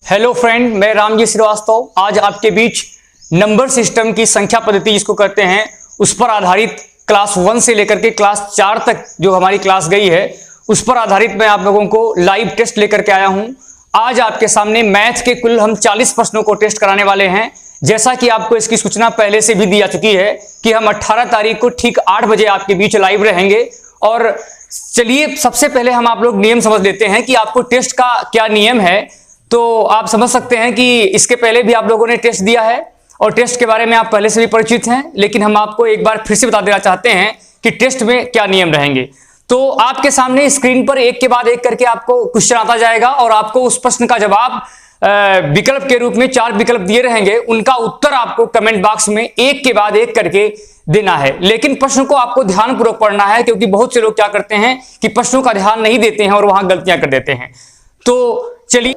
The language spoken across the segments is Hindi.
हेलो फ्रेंड, मैं रामजी श्रीवास्तव आज आपके बीच नंबर सिस्टम की संख्या पद्धति जिसको कहते हैं उस पर आधारित क्लास 1 से लेकर के क्लास 4 तक जो हमारी क्लास गई है उस पर आधारित मैं आप लोगों को लाइव टेस्ट लेकर के आया हूं। आज आपके सामने मैथ के कुल हम 40 प्रश्नों को टेस्ट कराने वाले हैं। जैसा कि आपको इसकी सूचना पहले से भी दी जा चुकी है कि हम 18 तारीख को ठीक 8 बजे आपके बीच लाइव रहेंगे। और चलिए सबसे पहले हम आप लोग नियम समझ लेते हैं कि आपको टेस्ट का क्या नियम है। तो आप समझ सकते हैं कि इसके पहले भी आप लोगों ने टेस्ट दिया है और टेस्ट के बारे में आप पहले से भी परिचित हैं, लेकिन हम आपको एक बार फिर से बता देना चाहते हैं कि टेस्ट में क्या नियम रहेंगे। तो आपके सामने स्क्रीन पर एक के बाद एक करके आपको क्वेश्चन आता जाएगा और आपको उस प्रश्न का जवाब विकल्प के रूप में 4 विकल्प दिए रहेंगे, उनका उत्तर आपको कमेंट बॉक्स में एक के बाद एक करके देना है। लेकिन प्रश्न को आपको ध्यानपूर्वक पढ़ना है, क्योंकि बहुत से लोग क्या करते हैं कि प्रश्नों का ध्यान नहीं देते हैं और वहां गलतियां कर देते हैं। तो चलिए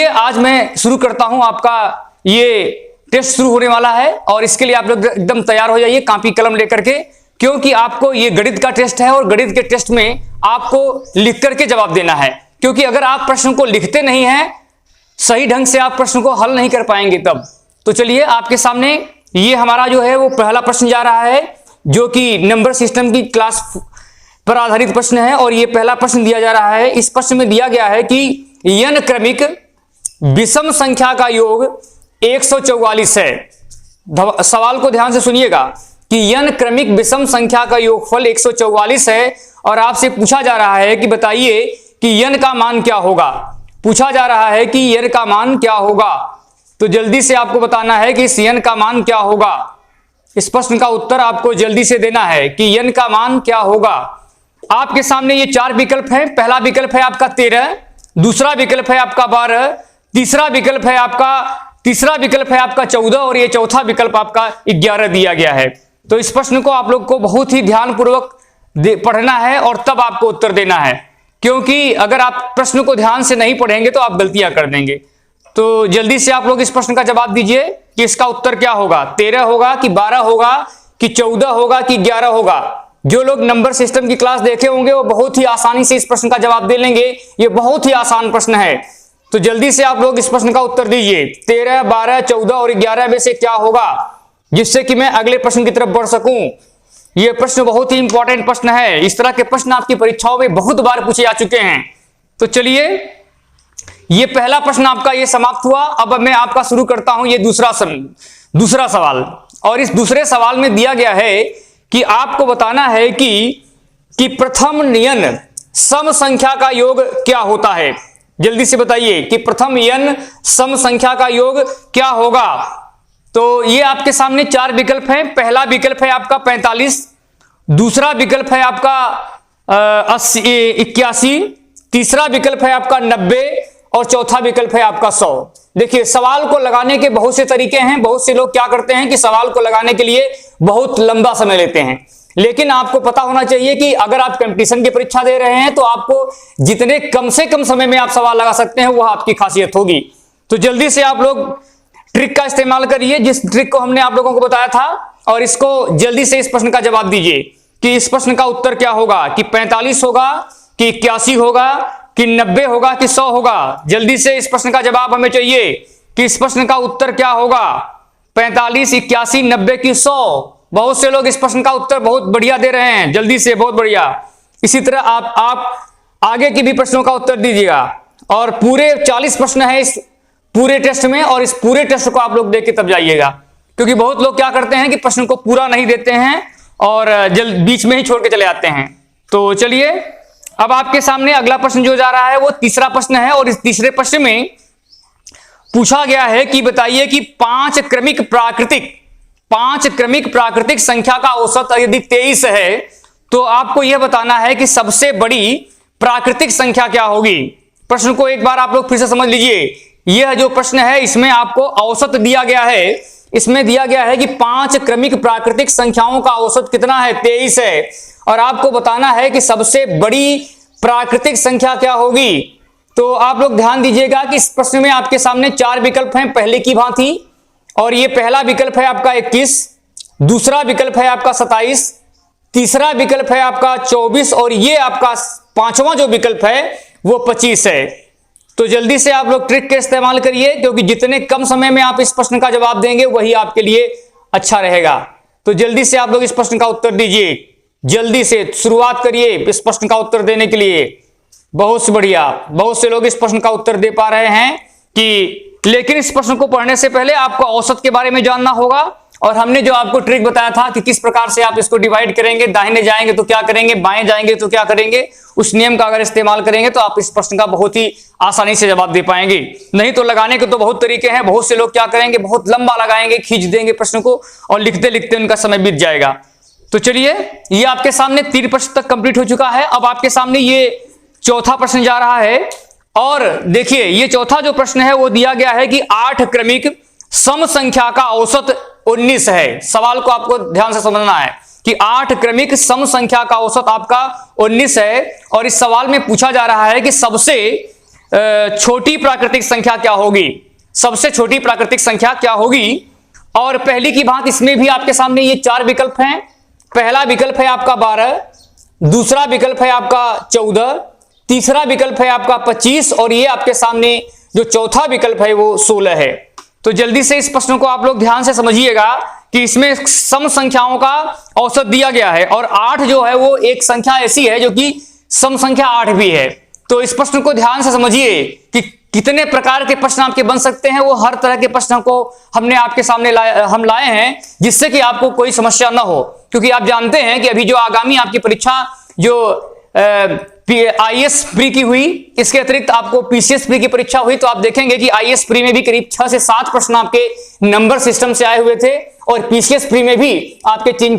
आज मैं शुरू करता हूं। आपका ये टेस्ट शुरू होने वाला है और इसके लिए आप लोग एकदम तैयार हो जाइए कॉपी कलम लेकर के, क्योंकि आपको ये गणित का टेस्ट है और गणित के टेस्ट में आपको लिख करके जवाब देना है। क्योंकि अगर आप प्रश्न को लिखते नहीं हैं सही ढंग से आप प्रश्न को हल नहीं कर पाएंगे तब। तो चलिए आपके सामने ये हमारा जो है वो पहला प्रश्न जा रहा है, जो कि नंबर सिस्टम की क्लास पर आधारित प्रश्न है। और ये पहला प्रश्न दिया जा रहा है। इस प्रश्न में दिया गया है कि n क्रमिक विषम संख्या का योग 144 है। सवाल को ध्यान से सुनिएगा कि n क्रमिक विषम संख्या का योगफल 144 है और आपसे पूछा जा रहा है कि बताइए कि n का मान क्या होगा। पूछा जा रहा है कि n का मान क्या होगा, तो जल्दी से आपको बताना है कि इस n का मान क्या होगा। इस प्रश्न का उत्तर आपको जल्दी से देना है कि n का मान क्या होगा। आपके सामने ये 4 विकल्प है। पहला विकल्प है आपका 13, दूसरा विकल्प है आपका 12, तीसरा विकल्प है आपका 14 और ये चौथा विकल्प आपका 11 दिया गया है। तो इस प्रश्न को आप लोग को बहुत ही ध्यानपूर्वक पढ़ना है और तब आपको उत्तर देना है, क्योंकि अगर आप प्रश्न को ध्यान से नहीं पढ़ेंगे तो आप गलतियां कर देंगे। तो जल्दी से आप लोग इस प्रश्न का जवाब दीजिए कि इसका उत्तर क्या होगा। 13 होगा कि 12 होगा कि 14 होगा कि 11 होगा। जो लोग नंबर सिस्टम की क्लास देखे होंगे वो बहुत ही आसानी से इस प्रश्न का जवाब दे लेंगे। ये बहुत ही आसान प्रश्न है। तो जल्दी से आप लोग इस प्रश्न का उत्तर दीजिए। 13, 12, 14 और 11 में से क्या होगा, जिससे कि मैं अगले प्रश्न की तरफ बढ़ सकूं। यह प्रश्न बहुत ही इंपॉर्टेंट प्रश्न है। इस तरह के प्रश्न आपकी परीक्षाओं में बहुत बार पूछे जा चुके हैं। तो चलिए ये पहला प्रश्न आपका ये समाप्त हुआ। अब मैं आपका शुरू करता हूं ये दूसरा सवाल। और इस दूसरे सवाल में दिया गया है कि आपको बताना है कि प्रथम n सम संख्या का योग क्या होता है। जल्दी से बताइए कि प्रथम n सम संख्या का योग क्या होगा। तो ये आपके सामने 4 विकल्प हैं। पहला विकल्प है आपका 45, दूसरा विकल्प है आपका 81, तीसरा विकल्प है आपका 90 और चौथा विकल्प है आपका 100। देखिए सवाल को लगाने के बहुत से तरीके हैं। बहुत से लोग क्या करते हैं कि सवाल को लगाने के लिए बहुत लंबा समय लेते हैं, लेकिन आपको पता होना चाहिए कि अगर आप कंपटीशन की परीक्षा दे रहे हैं तो आपको जितने कम से कम समय में आप सवाल लगा सकते हैं वह आपकी खासियत होगी। तो जल्दी से आप लोग ट्रिक का इस्तेमाल करिए, जिस ट्रिक को हमने आप लोगों को बताया था, और इसको जल्दी से इस प्रश्न का जवाब दीजिए कि इस प्रश्न का उत्तर क्या होगा, कि 45 होगा कि 81 होगा कि 90 होगा कि 100 होगा। जल्दी से इस प्रश्न का जवाब हमें चाहिए कि इस प्रश्न का उत्तर क्या होगा। 45, 81, 90 की 100। बहुत से लोग इस प्रश्न का उत्तर बहुत बढ़िया दे रहे हैं, जल्दी से, बहुत बढ़िया। इसी तरह आप आगे की भी प्रश्नों का उत्तर दीजिएगा। और पूरे 40 प्रश्न है इस पूरे टेस्ट में, और इस पूरे टेस्ट को आप लोग देख के तब जाइएगा, क्योंकि बहुत लोग क्या करते हैं कि प्रश्न को पूरा नहीं देते हैं और बीच में ही छोड़ के चले जाते हैं। तो चलिए अब आपके सामने अगला प्रश्न जो जा रहा है वो तीसरा प्रश्न है। और इस तीसरे प्रश्न में पूछा गया है कि बताइए कि 5 क्रमिक प्राकृतिक संख्या का औसत यदि 23 है तो आपको यह बताना है कि सबसे बड़ी प्राकृतिक संख्या क्या होगी। प्रश्न को एक बार आप लोग फिर से समझ लीजिए। यह जो प्रश्न है इसमें आपको औसत दिया गया है। इसमें दिया गया है कि 5 क्रमिक प्राकृतिक संख्याओं का औसत कितना है, 23 है, और आपको बताना है कि सबसे बड़ी प्राकृतिक संख्या क्या होगी। तो आप लोग ध्यान दीजिएगा कि इस प्रश्न में आपके सामने 4 विकल्प हैं पहले की भांति। और ये पहला विकल्प है आपका 21, दूसरा विकल्प है आपका 27, तीसरा विकल्प है आपका 24 और ये आपका पांचवा जो विकल्प है वो 25 है। तो जल्दी से आप लोग ट्रिक का इस्तेमाल करिए, क्योंकि जितने कम समय में आप इस प्रश्न का जवाब देंगे वही आपके लिए अच्छा रहेगा। तो जल्दी से आप लोग इस प्रश्न का उत्तर दीजिए, जल्दी से शुरुआत करिए इस प्रश्न का उत्तर देने के लिए। बहुत से बढ़िया, बहुत से लोग इस प्रश्न का उत्तर दे पा रहे हैं कि, लेकिन इस प्रश्न को पढ़ने से पहले आपको औसत के बारे में जानना होगा। और हमने जो आपको ट्रिक बताया था कि किस प्रकार से आप इसको डिवाइड करेंगे, दाहिने जाएंगे तो क्या करेंगे, बाएं जाएंगे तो क्या करेंगे, उस नियम का अगर इस्तेमाल करेंगे तो आप इस प्रश्न का बहुत ही आसानी से जवाब दे पाएंगे। नहीं तो लगाने के तो बहुत तरीके हैं, बहुत से लोग क्या करेंगे, बहुत लंबा लगाएंगे, खींच देंगे प्रश्न को और लिखते लिखते उनका समय बीत जाएगा। तो चलिए, ये आपके सामने 3 प्रश्न तक कंप्लीट हो चुका है। अब आपके सामने ये चौथा प्रश्न जा रहा है। और देखिए, ये चौथा जो प्रश्न है वो दिया गया है कि 8 क्रमिक सम संख्या का औसत 19 है। सवाल को आपको ध्यान से समझना है कि 8 क्रमिक सम संख्या का औसत आपका 19 है। और इस सवाल में पूछा जा रहा है कि सबसे छोटी प्राकृतिक संख्या क्या होगी, सबसे छोटी प्राकृतिक संख्या क्या होगी। और पहली की बात, इसमें भी आपके सामने ये 4 विकल्प हैं। पहला विकल्प है आपका 12, दूसरा विकल्प है आपका 14, तीसरा विकल्प है आपका 25 और ये आपके सामने जो चौथा विकल्प है वो 16 है। तो जल्दी से इस प्रश्न को आप लोग ध्यान से समझिएगा कि इसमें सम संख्याओं का औसत दिया गया है और 8 जो है वो एक संख्या ऐसी है जो कि सम संख्या 8 भी है। तो इस प्रश्न को ध्यान से समझिए कि कितने प्रकार के प्रश्न आपके बन सकते हैं। वो हर तरह के प्रश्नों को हमने आपके सामने लाए हैं, जिससे कि आपको कोई समस्या ना हो। क्योंकि आप जानते हैं कि अभी जो आगामी आपकी परीक्षा जो आईएएस प्री की हुई, इसके अतिरिक्त आपको पीसीएस प्री की परीक्षा हुई, तो आप देखेंगे कि आईएएस प्री में भी करीब 6 से 7 प्रश्न आपके नंबर सिस्टम से आए हुए थे और पीसीएस प्री में भी आपके 3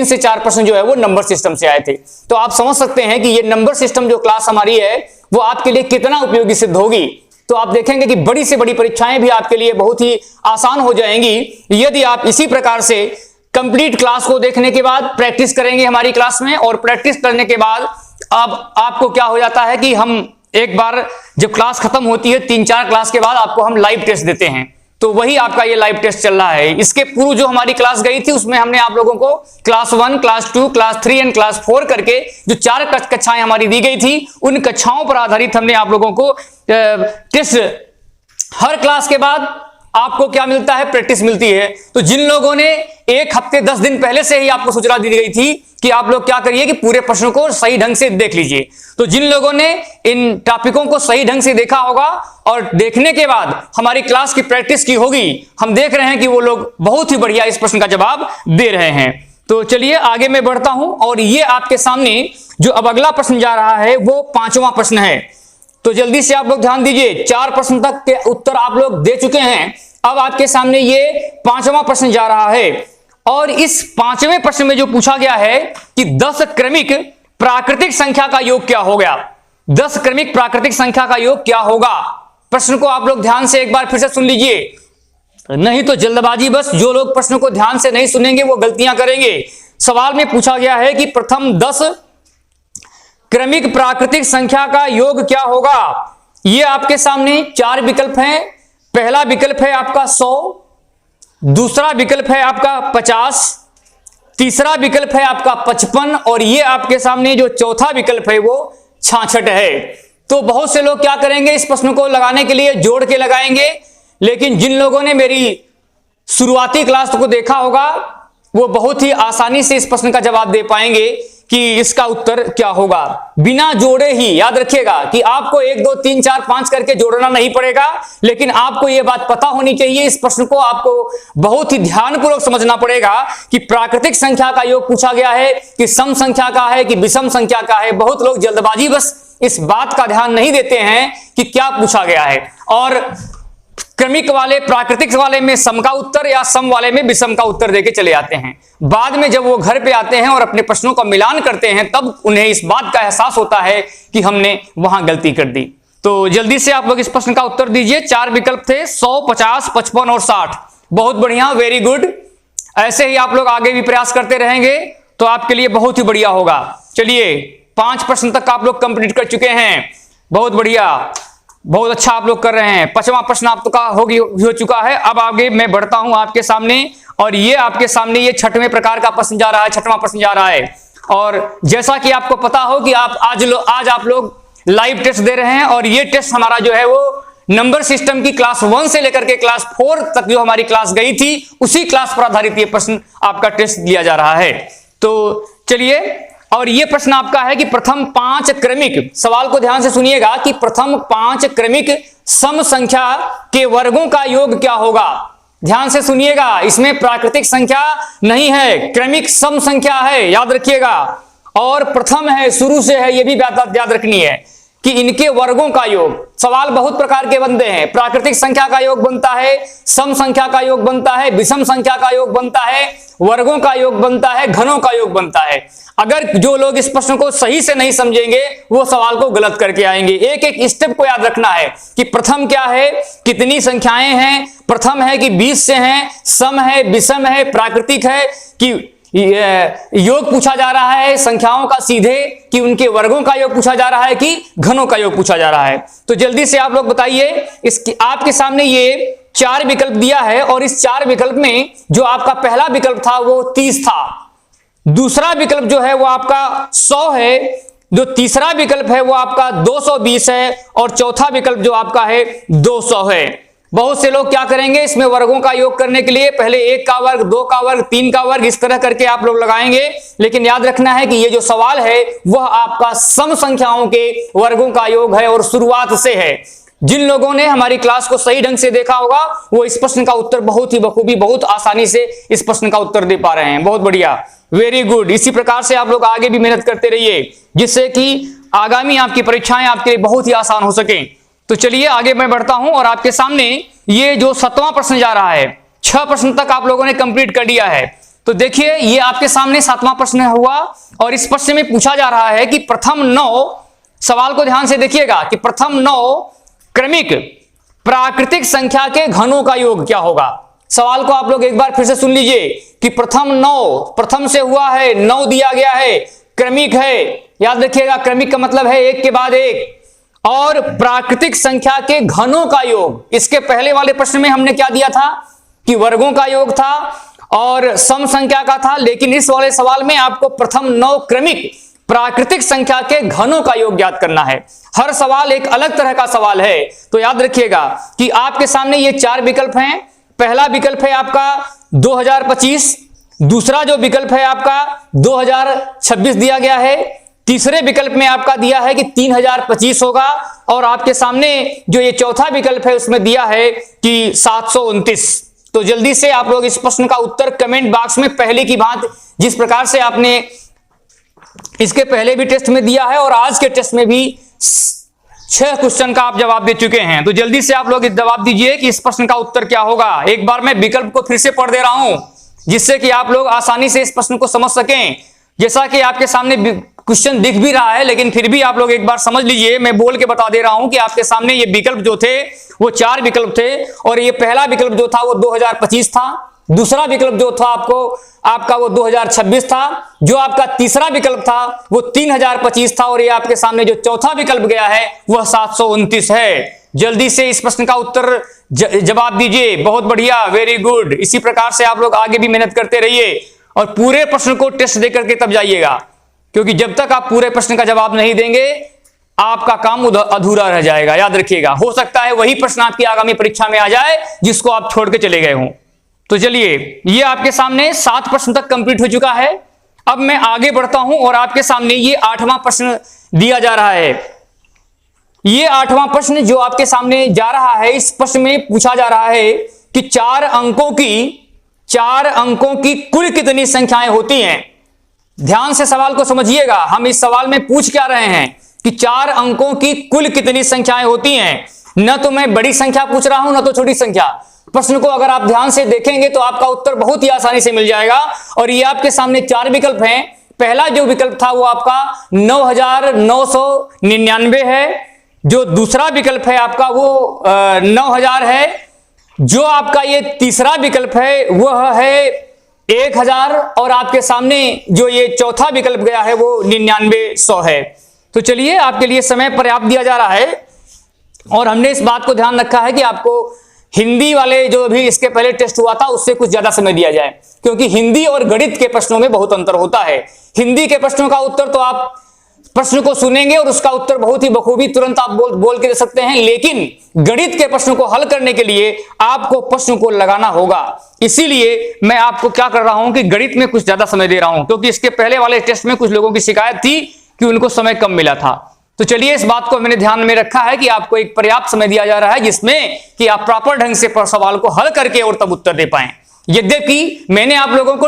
से 4 प्रश्न जो है वो नंबर सिस्टम से आए थे। तो आप समझ सकते हैं कि ये नंबर सिस्टम जो क्लास हमारी है वो आपके लिए कितना उपयोगी सिद्ध होगी। तो आप देखेंगे कि बड़ी से बड़ी परीक्षाएं भी आपके लिए बहुत ही आसान हो जाएंगी यदि आप इसी प्रकार से कंप्लीट क्लास को देखने के बाद प्रैक्टिस करेंगे हमारी क्लास में। और प्रैक्टिस करने के बाद अब आपको क्या हो जाता है कि हम एक बार जब क्लास खत्म होती है 3-4 क्लास के बाद आपको हम लाइव टेस्ट देते हैं। तो वही आपका ये लाइव टेस्ट चल रहा है। इसके पूर्व जो हमारी क्लास गई थी उसमें हमने आप लोगों को class 1, class 2, class 3 and class 4 करके जो 4 कक्षाएं हमारी दी गई थी, उन कक्षाओं पर आधारित हमने आप लोगों को टेस्ट, हर क्लास के बाद आपको क्या मिलता है, प्रैक्टिस मिलती है। तो जिन लोगों ने 1 हफ्ते 10 दिन पहले से ही आपको सूचना दी गई थी कि आप लोग क्या करिए कि पूरे प्रश्नों को सही ढंग से देख लीजिए, तो जिन लोगों ने इन टॉपिकों को सही ढंग से देखा होगा और देखने के बाद हमारी क्लास की प्रैक्टिस की होगी, हम देख रहे हैं कि वो लोग बहुत ही बढ़िया इस प्रश्न का जवाब दे रहे हैं। तो चलिए आगे मैं बढ़ता हूं और ये आपके सामने जो अब अगला प्रश्न जा रहा है वो 5वां प्रश्न है। तो जल्दी से आप लोग ध्यान दीजिए, 4 प्रश्न तक के उत्तर आप लोग दे चुके हैं। अब आपके सामने ये 5वां प्रश्न जा रहा है और इस 5वें प्रश्न में जो पूछा गया है कि 10 क्रमिक प्राकृतिक संख्या का योग क्या हो गया। 10 क्रमिक प्राकृतिक संख्या का योग क्या होगा। प्रश्न को आप लोग ध्यान से एक बार फिर से सुन लीजिए, नहीं तो जल्दबाजी बस जो लोग प्रश्न को ध्यान से नहीं सुनेंगे वो गलतियां करेंगे। सवाल में पूछा गया है कि प्रथम 10 क्रमिक प्राकृतिक संख्या का योग क्या होगा। ये आपके सामने 4 विकल्प हैं। पहला विकल्प है आपका 100, दूसरा विकल्प है आपका 50, तीसरा विकल्प है आपका 55 और ये आपके सामने जो चौथा विकल्प है वो 66 है। तो बहुत से लोग क्या करेंगे, इस प्रश्न को लगाने के लिए जोड़ के लगाएंगे, लेकिन जिन लोगों ने मेरी शुरुआती क्लास को देखा होगा वो बहुत ही आसानी से इस प्रश्न का जवाब दे पाएंगे कि इसका उत्तर क्या होगा। बिना जोड़े ही याद रखिएगा कि आपको 1, 2, 3, 4, 5 करके जोड़ना नहीं पड़ेगा, लेकिन आपको यह बात पता होनी चाहिए, इस प्रश्न को आपको बहुत ही ध्यानपूर्वक समझना पड़ेगा कि प्राकृतिक संख्या का योग पूछा गया है कि सम संख्या का है कि विषम संख्या का है। बहुत लोग जल्दबाजी बस इस बात का ध्यान नहीं देते हैं कि क्या पूछा गया है और क्रमिक वाले प्राकृतिक वाले में सम का उत्तर या सम वाले में विषम का उत्तर देके चले आते हैं। बाद में जब वो घर पे आते हैं और अपने प्रश्नों का मिलान करते हैं तब उन्हें इस बात का एहसास होता है कि हमने वहां गलती कर दी। तो जल्दी से आप लोग इस प्रश्न का उत्तर दीजिए। 4 विकल्प थे, 100, 50, 55 और 60। बहुत बढ़िया, वेरी गुड। ऐसे ही आप लोग आगे भी प्रयास करते रहेंगे तो आपके लिए बहुत ही बढ़िया होगा। चलिए 5 प्रश्न तक आप लोग कंप्लीट कर चुके हैं, बहुत बढ़िया, बहुत अच्छा आप लोग कर रहे हैं। 5वां प्रश्न आपका हो चुका है। अब आगे मैं बढ़ता हूं आपके सामने और ये आपके सामने ये 6वें प्रकार का प्रश्न जा रहा है, 6वां प्रश्न जा रहा है। और जैसा कि आपको पता हो कि आप आज आप लोग लाइव टेस्ट दे रहे हैं और ये टेस्ट हमारा जो है वो नंबर सिस्टम की क्लास 1 से लेकर के क्लास 4 तक जो हमारी क्लास गई थी उसी क्लास पर आधारित ये प्रश्न आपका टेस्ट लिया जा रहा है। तो चलिए, और ये प्रश्न आपका है कि प्रथम 5 क्रमिक, सवाल को ध्यान से सुनिएगा कि प्रथम 5 क्रमिक सम संख्या के वर्गों का योग क्या होगा। ध्यान से सुनिएगा, इसमें प्राकृतिक संख्या नहीं है, क्रमिक सम संख्या है, याद रखिएगा। और प्रथम है, शुरू से है, यह भी बात याद रखनी है कि इनके वर्गों का योग। सवाल बहुत प्रकार के बनते हैं, प्राकृतिक संख्या का योग बनता है, सम संख्या का योग बनता है, विषम संख्या का योग बनता है, वर्गों का योग बनता है, घनों का योग बनता है। अगर जो लोग इस प्रश्न को सही से नहीं समझेंगे वो सवाल को गलत करके आएंगे। एक एक स्टेप को याद रखना है कि प्रथम क्या है, कितनी संख्याएं हैं, प्रथम है कि 20 से हैं, सम है, विषम है, प्राकृतिक है कि योग पूछा जा रहा है संख्याओं का सीधे, कि उनके वर्गों का योग पूछा जा रहा है कि घनों का योग पूछा जा रहा है। तो जल्दी से आप लोग बताइए, इसकी आपके सामने ये 4 विकल्प दिया है और इस 4 विकल्प में जो आपका पहला विकल्प था वो 30 था, दूसरा विकल्प जो है वो आपका 100 है, जो तीसरा विकल्प है वो आपका 220 है और चौथा विकल्प जो आपका है 200 है। बहुत से लोग क्या करेंगे, इसमें वर्गों का योग करने के लिए पहले 1 का वर्ग, 2 का वर्ग, 3 का वर्ग, इस तरह करके आप लोग लगाएंगे। लेकिन याद रखना है कि ये जो सवाल है वह आपका सम संख्याओं के वर्गों का योग है और शुरुआत से है। जिन लोगों ने हमारी क्लास को सही ढंग से देखा होगा वो इस प्रश्न का उत्तर बहुत ही बखूबी, बहुत आसानी से इस प्रश्न का उत्तर दे पा रहे हैं। बहुत बढ़िया, वेरी गुड। इसी प्रकार से आप लोग आगे भी मेहनत करते रहिए जिससे कि आगामी आपकी परीक्षाएं आपके लिए बहुत ही आसान हो सके। तो चलिए आगे मैं बढ़ता हूं और आपके सामने ये जो 7वां प्रश्न जा रहा है, 6 प्रश्न तक आप लोगों ने कंप्लीट कर लिया है। तो देखिए ये आपके सामने 7वां प्रश्न हुआ और इस प्रश्न में पूछा जा रहा है कि प्रथम 9, सवाल को ध्यान से देखिएगा कि प्रथम 9 क्रमिक प्राकृतिक संख्या के घनों का योग क्या होगा। सवाल को आप लोग एक बार फिर से सुन लीजिए कि प्रथम 9, प्रथम से हुआ है, 9 दिया गया है, क्रमिक है, याद रखिएगा क्रमिक का मतलब है एक के बाद एक, और प्राकृतिक संख्या के घनों का योग। इसके पहले वाले प्रश्न में हमने क्या दिया था कि वर्गों का योग था और सम संख्या का था, लेकिन इस वाले सवाल में आपको प्रथम 9 क्रमिक प्राकृतिक संख्या के घनों का योग ज्ञात करना है। हर सवाल एक अलग तरह का सवाल है। तो याद रखिएगा कि आपके सामने ये 4 विकल्प हैं। पहला विकल्प है आपका 2025, दूसरा जो विकल्प है आपका 2026 दिया गया है, तीसरे विकल्प में आपका दिया है कि 3025 होगा और आपके सामने जो ये चौथा विकल्प है उसमें दिया है कि 729। तो जल्दी से आप लोग इस प्रश्न का उत्तर कमेंट बॉक्स में पहले की बात जिस प्रकार से आपने इसके पहले भी टेस्ट में दिया है और आज के टेस्ट में भी 6 क्वेश्चन का आप जवाब दे चुके हैं। तो जल्दी से आप लोग जवाब दीजिए कि इस प्रश्न का उत्तर क्या होगा। एक बार मैं विकल्प को फिर से पढ़ दे रहा हूं जिससे कि आप लोग आसानी से इस प्रश्न को समझ सकें। जैसा कि आपके सामने क्वेश्चन दिख भी रहा है लेकिन फिर भी आप लोग एक बार समझ लीजिए, मैं बोल के बता दे रहा हूं कि आपके सामने ये विकल्प जो थे वो 4 विकल्प थे और ये पहला विकल्प जो था वो 2025 था, दूसरा विकल्प जो था आपका वो 2026 था, जो आपका तीसरा विकल्प था वो 3025 था और ये आपके सामने जो चौथा विकल्प गया है वह 729 है। जल्दी से इस प्रश्न का उत्तर जवाब दीजिए। बहुत बढ़िया, वेरी गुड। इसी प्रकार से आप लोग आगे भी मेहनत करते रहिए और पूरे प्रश्न को टेस्ट दे करके तब जाइएगा, क्योंकि जब तक आप पूरे प्रश्न का जवाब नहीं देंगे आपका काम अधूरा रह जाएगा। याद रखिएगा, हो सकता है वही प्रश्न आपकी आगामी परीक्षा में आ जाए जिसको आप छोड़ के चले गए हों। तो चलिए, ये आपके सामने 7 प्रश्न तक कंप्लीट हो चुका है। अब मैं आगे बढ़ता हूं और आपके सामने ये 8वां प्रश्न दिया जा रहा है। ये 8वां प्रश्न जो आपके सामने जा रहा है, इस प्रश्न में पूछा जा रहा है कि 4 अंकों की कुल कितनी संख्याएं होती हैं। ध्यान से सवाल को समझिएगा, हम इस सवाल में पूछ क्या रहे हैं कि 4 अंकों की कुल कितनी संख्याएं होती हैं। न तो मैं बड़ी संख्या पूछ रहा हूं न तो छोटी संख्या। प्रश्न को अगर आप ध्यान से देखेंगे तो आपका उत्तर बहुत ही आसानी से मिल जाएगा। और ये आपके सामने 4 विकल्प हैं। पहला जो विकल्प था वो आपका 9999 है, जो दूसरा विकल्प है आपका वो 9000 है, जो आपका ये तीसरा विकल्प है वह है 1000 और आपके सामने जो ये चौथा विकल्प गया है वो 9900 है। तो चलिए, आपके लिए समय पर्याप्त दिया जा रहा है और हमने इस बात को ध्यान रखा है कि आपको हिंदी वाले जो भी इसके पहले टेस्ट हुआ था उससे कुछ ज्यादा समय दिया जाए, क्योंकि हिंदी और गणित के प्रश्नों में बहुत अंतर होता है। हिंदी के प्रश्नों का उत्तर तो आप प्रश्न को सुनेंगे और उसका उत्तर बहुत ही बखूबी तुरंत आप बोल के दे सकते हैं, लेकिन गणित के प्रश्न को हल करने के लिए आपको प्रश्न को लगाना होगा। इसीलिए मैं आपको क्या कर रहा हूं कि गणित में कुछ ज्यादा समय दे रहा हूं, क्योंकि इसके पहले वाले टेस्ट में कुछ लोगों की शिकायत थी कि उनको समय कम मिला था। तो चलिए, इस बात को मैंने ध्यान में रखा है कि आपको एक पर्याप्त समय दिया जा रहा है जिसमें कि आप प्रॉपर ढंग से सवाल को हल करके और तब उत्तर दे पाएं। यद्यपि मैंने आप लोगों को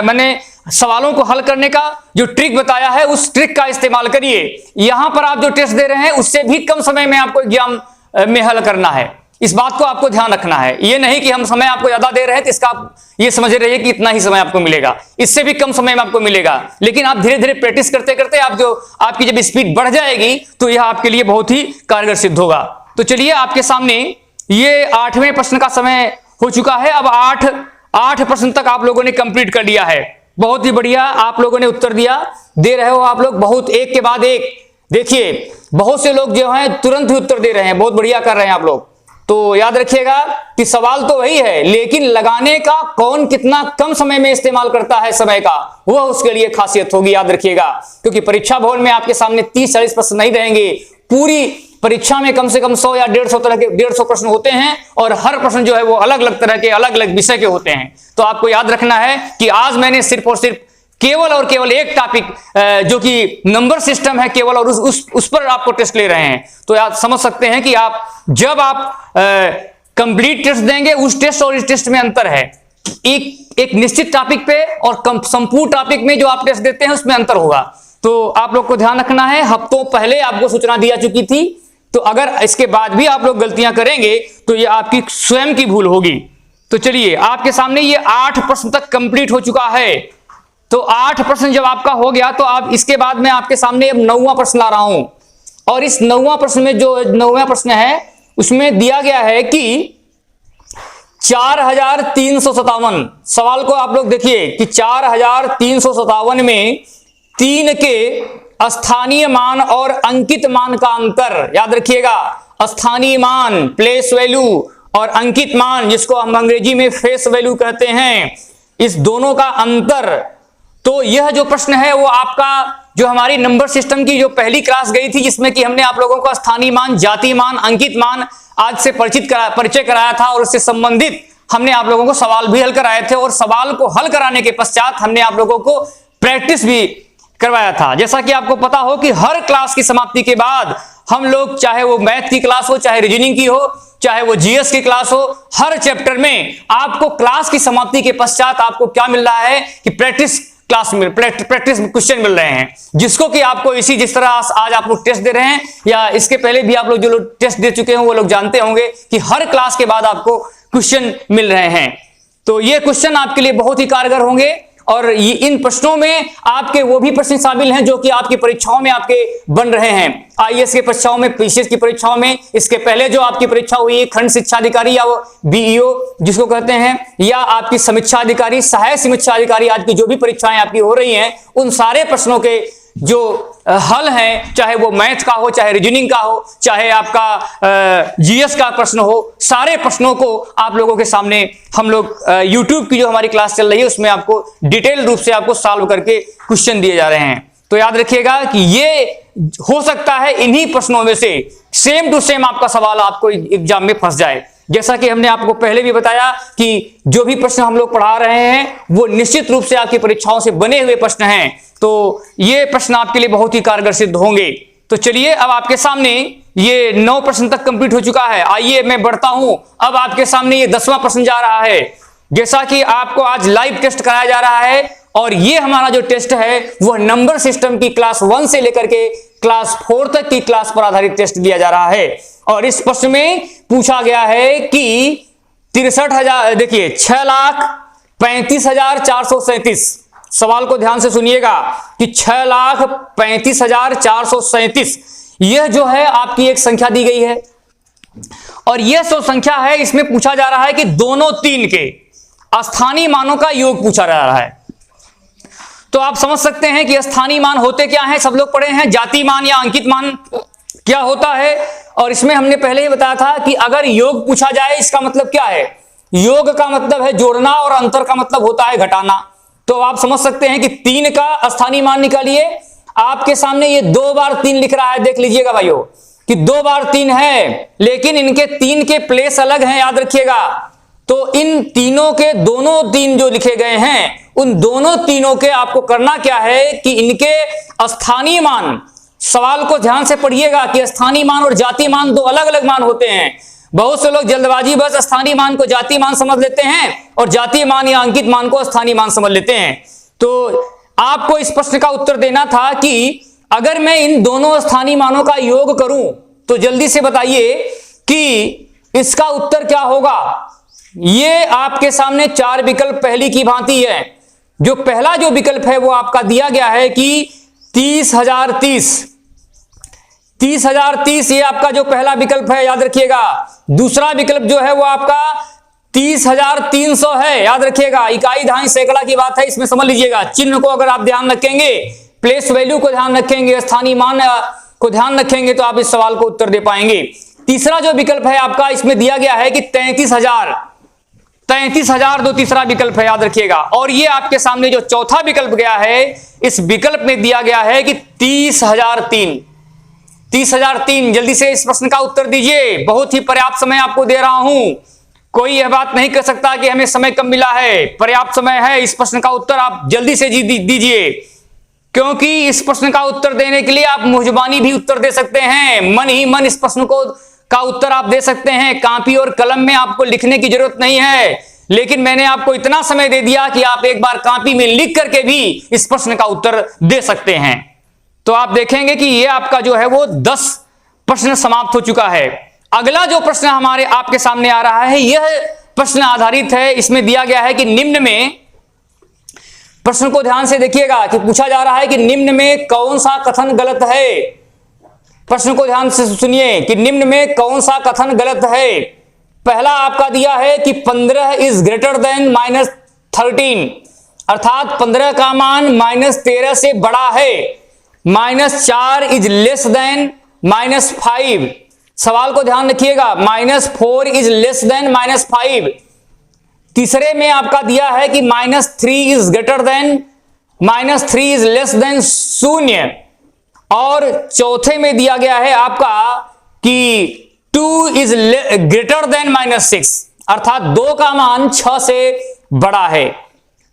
मैंने सवालों को हल करने का जो ट्रिक बताया है, उस ट्रिक का इस्तेमाल करिए। यहां पर आप जो टेस्ट दे रहे हैं उससे भी कम समय में आपको एग्जाम में हल करना है। इस बात को आपको ध्यान रखना है। ये नहीं कि हम समय आपको ज्यादा दे रहे हैं तो इसका आप ये समझ रहे हैं कि इतना ही समय आपको मिलेगा, इससे भी कम समय में आपको मिलेगा। लेकिन आप धीरे धीरे प्रैक्टिस करते करते आपकी जब स्पीड बढ़ जाएगी तो यह आपके लिए बहुत ही कारगर सिद्ध होगा। तो चलिए, आपके सामने ये 8वें प्रश्न का समय हो चुका है। अब 8 प्रश्न तक आप लोगों ने कंप्लीट कर लिया है। बहुत ही बढ़िया, आप लोगों ने उत्तर दे रहे हो आप लोग, बहुत एक के बाद एक। देखिए, बहुत से लोग जो हैं तुरंत ही उत्तर दे रहे हैं, बहुत बढ़िया कर रहे हैं आप लोग। तो याद रखिएगा कि सवाल तो वही है, लेकिन लगाने का कौन कितना कम समय में इस्तेमाल करता है समय का, वह उसके लिए खासियत होगी। याद रखिएगा, क्योंकि परीक्षा भवन में आपके सामने 30-40 प्रश्न नहीं रहेंगे। पूरी परीक्षा में कम से कम 100 या 150 प्रश्न होते हैं और हर प्रश्न जो है वो अलग अलग तरह के, अलग अलग विषय के होते हैं। तो आपको याद रखना है कि आज मैंने सिर्फ और सिर्फ केवल और केवल एक टॉपिक जो कि नंबर सिस्टम है केवल, और उस पर आपको टेस्ट ले रहे हैं। तो आप समझ सकते हैं कि जब आप कंप्लीट टेस्ट देंगे, उस टेस्ट और इस टेस्ट में अंतर है। एक निश्चित टॉपिक पे और संपूर्ण टॉपिक में जो आप टेस्ट देते हैं उसमें अंतर होगा। तो आप लोग को ध्यान रखना है। हफ्तों पहले आपको सूचना दिया चुकी थी, तो अगर इसके बाद भी आप लोग गलतियां करेंगे तो ये आपकी स्वयं की भूल होगी। तो चलिए, आपके सामने ये 8 प्रश्न तक कंप्लीट हो चुका है। तो 8 प्रश्न जब आपका हो गया तो आप इसके बाद में आपके सामने अब 9वां प्रश्न ला रहा हूं। और इस 9वां प्रश्न में जो 9वां प्रश्न है उसमें दिया गया है कि 4357 सवाल को आप लोग देखिए कि 4357 में 3 के स्थानीय मान और अंकित मान का अंतर। याद रखिएगा, स्थानीय मान प्लेस वैल्यू और अंकित मान जिसको हम अंग्रेजी में फेस वैल्यू कहते हैं, इस दोनों का अंतर। तो यह जो प्रश्न है वो आपका जो हमारी नंबर सिस्टम की जो पहली क्लास गई थी, जिसमें कि हमने आप लोगों को स्थानीय मान, जाति मान, अंकित मान आज से परिचय कराया था और उससे संबंधित हमने आप लोगों को सवाल भी हल कराए थे। और सवाल को हल कराने के पश्चात हमने आप लोगों को प्रैक्टिस भी करवाया था। जैसा कि आपको पता हो कि हर क्लास की समाप्ति के बाद हम लोग, चाहे वो मैथ की क्लास हो, चाहे रीजनिंग की हो, चाहे वो जीएस की क्लास हो, हर चैप्टर में आपको क्लास की समाप्ति के पश्चात आपको क्या मिल रहा है कि प्रैक्टिस क्वेश्चन मिल रहे हैं, जिसको कि आपको जिस तरह आज आप लोग टेस्ट दे रहे हैं या इसके पहले भी आप लोग जो लोग टेस्ट दे चुके हैं वो लोग जानते होंगे कि हर क्लास के बाद आपको क्वेश्चन मिल रहे हैं। तो ये क्वेश्चन आपके लिए बहुत ही कारगर होंगे और इन प्रश्नों में आपके वो भी प्रश्न शामिल हैं जो कि आपकी परीक्षाओं में आपके बन रहे हैं। आईएएस की परीक्षाओं में, पीसीएस की परीक्षाओं में, इसके पहले जो आपकी परीक्षा हुई खंड शिक्षा अधिकारी या वो बीईओ जिसको कहते हैं, या आपकी समीक्षा अधिकारी, सहायक समीक्षा अधिकारी, आज की जो भी परीक्षाएं आपकी हो रही हैं, उन सारे प्रश्नों के जो हल हैं, चाहे वो मैथ का हो, चाहे रीजनिंग का हो, चाहे आपका जीएस का प्रश्न हो, सारे प्रश्नों को आप लोगों के सामने हम लोग यूट्यूब की जो हमारी क्लास चल रही है उसमें आपको डिटेल रूप से आपको सॉल्व करके क्वेश्चन दिए जा रहे हैं। तो याद रखिएगा कि ये हो सकता है इन्हीं प्रश्नों में से सेम टू सेम आपका सवाल आपको एग्जाम में फंस जाए। जैसा कि हमने आपको पहले भी बताया कि जो भी प्रश्न हम लोग पढ़ा रहे हैं वो निश्चित रूप से आपकी परीक्षाओं से बने हुए प्रश्न हैं। तो ये प्रश्न आपके लिए बहुत ही कारगर सिद्ध होंगे। तो चलिए, अब आपके सामने ये 9 प्रश्न तक कंप्लीट हो चुका है। आइए मैं बढ़ता हूं, अब आपके सामने ये 10वां प्रश्न जा रहा है। जैसा कि आपको आज लाइव टेस्ट कराया जा रहा है और ये हमारा जो टेस्ट है वह नंबर सिस्टम की क्लास 1 से लेकर के क्लास 4 तक की क्लास पर आधारित टेस्ट दिया जा रहा है। और इस प्रश्न में पूछा गया है कि 63,000, देखिए 6,35,437। सवाल को ध्यान से सुनिएगा कि 6,35,437 यह जो है आपकी एक संख्या दी गई है और यह सो संख्या है। इसमें पूछा जा रहा है कि दोनों 3 के स्थानीय मानों का योग पूछा जा रहा है। तो आप समझ सकते हैं कि स्थानीय मान होते क्या हैं, सब लोग पढ़े हैं। जाति मान या अंकित मान क्या होता है, और इसमें हमने पहले ही बताया था कि अगर योग पूछा जाए इसका मतलब क्या है। योग का मतलब है जोड़ना और अंतर का मतलब होता है घटाना। तो आप समझ सकते हैं कि 3 का स्थानीय मान निकालिए आपके सामने ये 2 बार 3 लिख रहा है, देख लीजिएगा भाइयों कि 2 बार 3 है, लेकिन इनके 3 के प्लेस अलग हैं, याद रखिएगा। तो इन तीनों के दोनों 3 जो लिखे गए हैं, उन दोनों तीनों के आपको करना क्या है कि इनके स्थानीय मान, सवाल को ध्यान से पढ़िएगा कि स्थानीय मान और जातीय मान 2 अलग अलग मान होते हैं। बहुत से लोग जल्दबाजी बस स्थानीय मान को जातीय मान समझ लेते हैं और जातीय मान या अंकित मान को स्थानीय मान समझ लेते हैं। तो आपको इस प्रश्न का उत्तर देना था कि अगर मैं इन दोनों स्थानीय मानों का योग करूं तो जल्दी से बताइए कि इसका उत्तर क्या होगा। ये आपके सामने 4 विकल्प पहली की भांति है। जो पहला जो विकल्प है वो आपका दिया गया है कि 30,030 ये आपका जो पहला विकल्प है, याद रखिएगा। दूसरा विकल्प जो है वो आपका 30,300 है, याद रखिएगा। इकाई, दहाई, सैकड़ा की बात है, इसमें समझ लीजिएगा। चिन्ह को अगर आप ध्यान रखेंगे, प्लेस वैल्यू को ध्यान रखेंगे, स्थानीय मान को ध्यान रखेंगे तो आप इस सवाल को उत्तर दे पाएंगे। तीसरा जो विकल्प है आपका, इसमें दिया गया है कि 33,000 दो तीसरा विकल्प है, याद रखिएगा। और ये आपके सामने जो चौथा विकल्प गया है, इस विकल्प में दिया गया है कि 30,003। जल्दी से इस प्रश्न का उत्तर दीजिए, बहुत ही पर्याप्त समय आपको दे रहा हूं। कोई यह बात नहीं कर सकता कि हमें समय कम मिला है, पर्याप्त समय है। इस प्रश्न का उत्तर आप जल्दी से दीजिए, क्योंकि इस प्रश्न का उत्तर देने के लिए आप मुहजबानी भी उत्तर दे सकते हैं। मन ही मन इस प्रश्न का उत्तर आप दे सकते हैं। कॉपी और कलम में आपको लिखने की जरूरत नहीं है, लेकिन मैंने आपको इतना समय दे दिया कि आप एक बार कॉपी में लिख करके भी इस प्रश्न का उत्तर दे सकते हैं। तो आप देखेंगे कि ये आपका जो है वो 10 प्रश्न समाप्त हो चुका है। अगला जो प्रश्न हमारे आपके सामने आ रहा है, यह प्रश्न आधारित है। इसमें दिया गया है कि निम्न में, प्रश्न को ध्यान से देखिएगा कि पूछा जा रहा है कि निम्न में कौन सा कथन गलत है। प्रश्न को ध्यान से सुनिए कि निम्न में कौन सा कथन गलत है। पहला आपका दिया है कि 15 इज ग्रेटर देन -13, अर्थात 15 का मान -13 से बड़ा है। -4 इज लेस देन -5। सवाल को ध्यान रखिएगा, -4 इज लेस देन -5। तीसरे में आपका दिया है कि -3 is greater than, -3 is less than 0। और चौथे में दिया गया है आपका कि 2 इज ग्रेटर देन -6, अर्थात 2 का मान 6 से बड़ा है।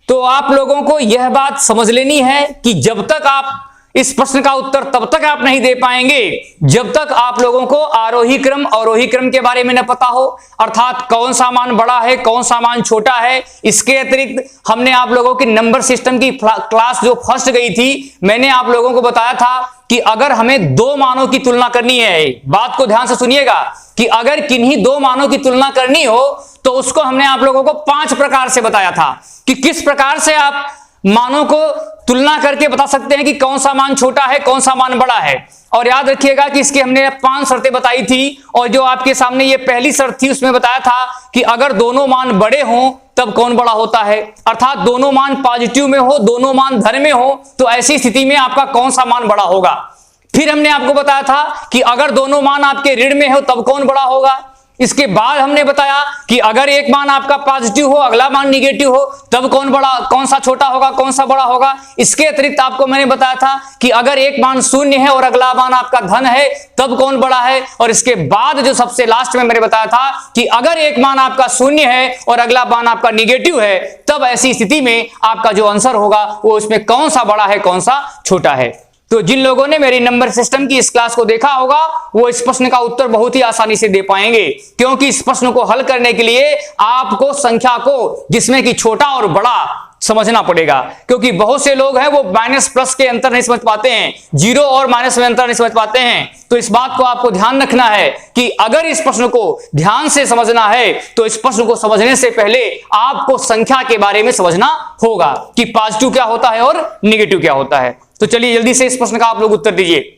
तो आप लोगों को यह बात समझ लेनी है कि जब तक आप इस प्रश्न का उत्तर तब तक आप नहीं दे पाएंगे जब तक आप लोगों को आरोही क्रम अवरोही क्रम के बारे में न पता हो, अर्थात कौन सा मान बड़ा है, कौन सा मान छोटा है। इसके अतिरिक्त हमने आप लोगों की नंबर सिस्टम की क्लास जो फर्स्ट गई थी, मैंने आप लोगों को बताया था कि अगर हमें 2 मानों की तुलना करनी है, बात को ध्यान से सुनिएगा, कि अगर किन्हीं 2 मानों की तुलना करनी हो तो उसको हमने आप लोगों को 5 प्रकार से बताया था कि किस प्रकार से आप मानों को तुलना करके बता सकते हैं कि कौन सा मान छोटा है, कौन सा मान बड़ा है। और याद रखिएगा कि इसकी हमने 5 शर्तें बताई थी, और जो आपके सामने ये पहली शर्त थी उसमें बताया था कि अगर दोनों मान बड़े हों तब कौन बड़ा होता है, अर्थात दोनों मान पॉजिटिव में हो, दोनों मान धन में हो, तो ऐसी स्थिति में आपका कौन सा मान बड़ा होगा। फिर हमने आपको बताया था कि अगर दोनों मान आपके ऋण में हो तब कौन बड़ा होगा। इसके बाद हमने बताया कि अगर एक मान आपका पॉजिटिव हो, अगला मान निगेटिव हो, तब कौन सा छोटा होगा, कौन सा बड़ा होगा। इसके अतिरिक्त आपको मैंने बताया था कि अगर एक मान शून्य है और अगला मान आपका धन है तब कौन बड़ा है। और इसके बाद जो सबसे लास्ट में मैंने बताया था कि अगर एक मान आपका शून्य है और अगला मान आपका निगेटिव है, तब ऐसी स्थिति में आपका जो आंसर होगा वो उसमें कौन सा बड़ा है, कौन सा छोटा है। तो जिन लोगों ने मेरी नंबर सिस्टम की इस क्लास को देखा होगा वो इस प्रश्न का उत्तर बहुत ही आसानी से दे पाएंगे, क्योंकि इस प्रश्न को हल करने के लिए आपको संख्या को, जिसमें कि छोटा और बड़ा, समझना पड़ेगा। क्योंकि बहुत से लोग हैं वो माइनस प्लस के अंतर नहीं समझ पाते हैं, जीरो और माइनस में अंतर नहीं समझ पाते हैं। तो इस बात को आपको ध्यान रखना है कि अगर इस प्रश्न को ध्यान से समझना है तो इस प्रश्न को समझने से पहले आपको संख्या के बारे में समझना होगा कि पॉजिटिव क्या होता है और निगेटिव क्या होता है। तो चलिए जल्दी से इस प्रश्न का आप लोग उत्तर दीजिए।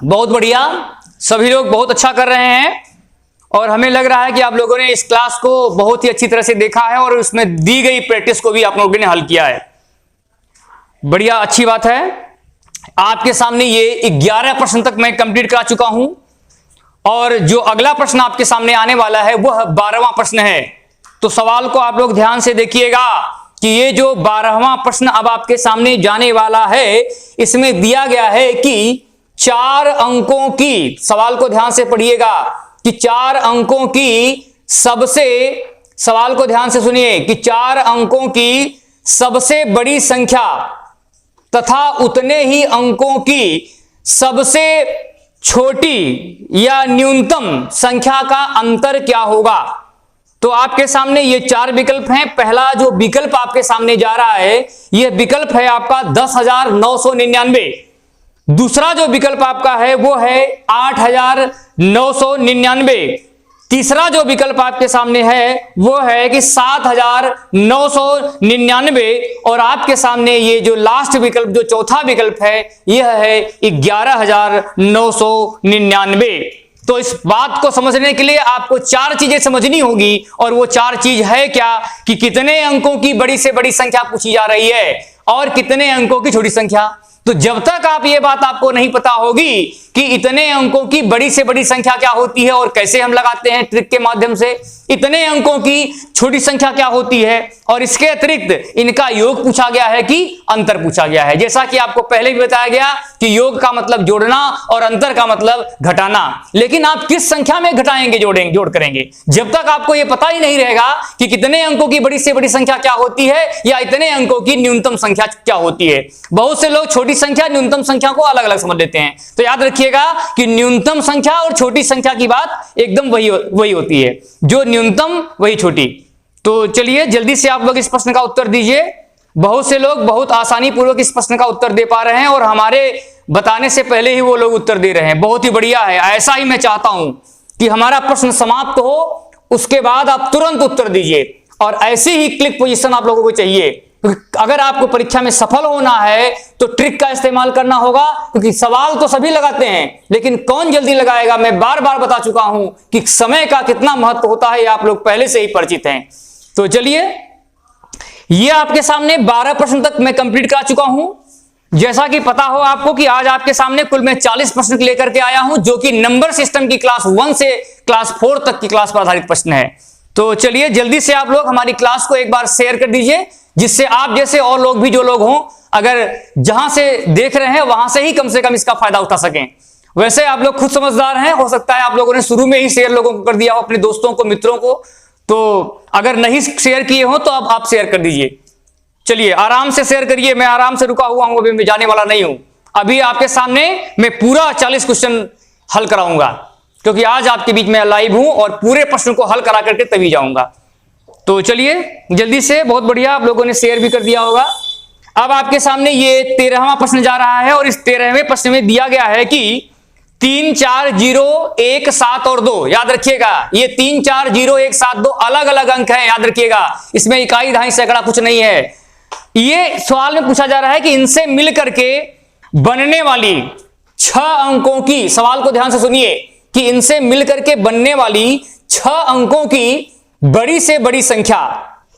बहुत बढ़िया, सभी लोग बहुत अच्छा कर रहे हैं और हमें लग रहा है कि आप लोगों ने इस क्लास को बहुत ही अच्छी तरह से देखा है और उसमें दी गई प्रैक्टिस को भी आप लोगों ने हल किया है। बढ़िया, अच्छी बात है। आपके सामने ये 11 प्रश्न तक मैं कंप्लीट करा चुका हूं और जो अगला प्रश्न आपके सामने आने वाला है वह 12वां प्रश्न है। तो सवाल को आप लोग ध्यान से देखिएगा कि ये जो 12वां प्रश्न अब आपके सामने जाने वाला है, इसमें दिया गया है कि 4 अंकों की, सवाल को ध्यान से पढ़िएगा, कि 4 अंकों की सबसे, सवाल को ध्यान से सुनिए, कि 4 अंकों की सबसे बड़ी संख्या तथा उतने ही अंकों की सबसे छोटी या न्यूनतम संख्या का अंतर क्या होगा। तो आपके सामने ये 4 विकल्प हैं। पहला जो विकल्प आपके सामने जा रहा है, यह विकल्प है आपका 10,999। दूसरा जो विकल्प आपका है वो है 8,999। तीसरा जो विकल्प आपके सामने है वो है कि 7,999। और आपके सामने ये जो लास्ट विकल्प, जो चौथा विकल्प है, यह है 11,999। तो इस बात को समझने के लिए आपको 4 चीजें समझनी होगी, और वो 4 चीज है क्या, कि कितने अंकों की बड़ी से बड़ी संख्या पूछी जा रही है और कितने अंकों की छोटी संख्या। तो जब तक आप ये बात आपको नहीं पता होगी कि इतने अंकों की बड़ी से बड़ी संख्या क्या होती है और कैसे हम लगाते हैं ट्रिक के माध्यम से, इतने अंकों की छोटी संख्या क्या होती है, और इसके अतिरिक्त इनका योग पूछा गया है कि अंतर पूछा गया है। जैसा कि आपको पहले भी बताया गया कि योग का मतलब जोड़ना और अंतर का मतलब घटाना, लेकिन आप किस संख्या में घटाएंगे, जोड़ करेंगे। जब तक आपको यह पता ही नहीं रहेगा कि कितने अंकों की बड़ी से बड़ी संख्या क्या होती है या इतने अंकों की न्यूनतम संख्या क्या होती है। बहुत से लोग छोटी संख्या न्यूनतम संख्या को अलग अलग समझ लेते हैं। तो याद रखिएगा कि न्यूनतम संख्या और छोटी संख्या की बात एकदम वही होती है, जो न्यूनतम वही छोटी। तो चलिए जल्दी से आप लोग इस प्रश्न का उत्तर दीजिए। बहुत से लोग बहुत आसानी पूर्वक इस प्रश्न का उत्तर दे पा रहे हैं और हमारे बताने से पहले ही वो लोग उत्तर दे रहे हैं। बहुत ही बढ़िया है, ऐसा ही मैं चाहता हूं कि हमारा प्रश्न समाप्त हो, उसके बाद आप तुरंत उत्तर दीजिए, और ऐसी ही क्लिक पोजीशन आप लोगों को चाहिए। अगर आपको परीक्षा में सफल होना है तो ट्रिक का इस्तेमाल करना होगा, क्योंकि सवाल तो सभी लगाते हैं लेकिन कौन जल्दी लगाएगा। मैं बार बार बता चुका हूं कि समय का कितना महत्व होता है, आप लोग पहले से ही परिचित हैं। तो चलिए, ये आपके सामने 12 प्रश्न तक मैं कंप्लीट करा चुका हूं। जैसा कि पता हो आपको कि आज आपके सामने कुल मैं 40 प्रश्न लेकर के आया हूं, जो कि नंबर सिस्टम की क्लास 1 से क्लास 4 तक की क्लास पर आधारित प्रश्न है। तो चलिए जल्दी से आप लोग हमारी क्लास को एक बार शेयर कर दीजिए, जिससे आप जैसे और लोग भी जो लोग हों, अगर जहां से देख रहे हैं वहां से ही कम से कम इसका फायदा उठा सकें। वैसे आप लोग खुद समझदार हैं, हो सकता है आप लोगों ने शुरू में ही शेयर लोगों को कर दिया हो, अपने दोस्तों को, मित्रों को। तो अगर नहीं शेयर किए हो तो अब आप शेयर कर दीजिए। चलिए आराम से शेयर करिए, मैं आराम से रुका हुआ हूं, अभी मैं जाने वाला नहीं हूं। अभी आपके सामने मैं पूरा 40 क्वेश्चन हल कराऊंगा, क्योंकि आज आपके बीच में लाइव हूं और पूरे प्रश्न को हल करा करके तभी जाऊंगा। तो चलिए जल्दी से, बहुत बढ़िया, आप लोगों ने शेयर भी कर दिया होगा। अब आपके सामने ये 13वां प्रश्न जा रहा है, और इस 13वें प्रश्न में दिया गया है कि 3, 4, 0, 1, 7 और 2। याद रखिएगा, ये 3, 4, 0, 1, 7, 2 अलग अलग अंक हैं। याद रखिएगा, इसमें इकाई, दहाई, सैकड़ा कुछ नहीं है। ये सवाल में पूछा जा रहा है कि इनसे मिलकर के बनने वाली 6 अंकों की, सवाल को ध्यान से सुनिए, कि इनसे मिलकर के बनने वाली 6 अंकों की बड़ी से बड़ी संख्या।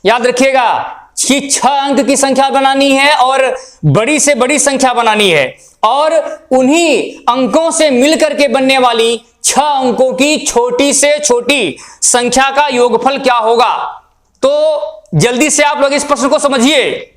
याद रखिएगा कि 6 अंक की संख्या बनानी है और बड़ी से बड़ी संख्या बनानी है, और उन्हीं अंकों से मिलकर के बनने वाली 6 अंकों की छोटी से छोटी संख्या का योगफल क्या होगा। तो जल्दी से आप लोग इस प्रश्न को समझिए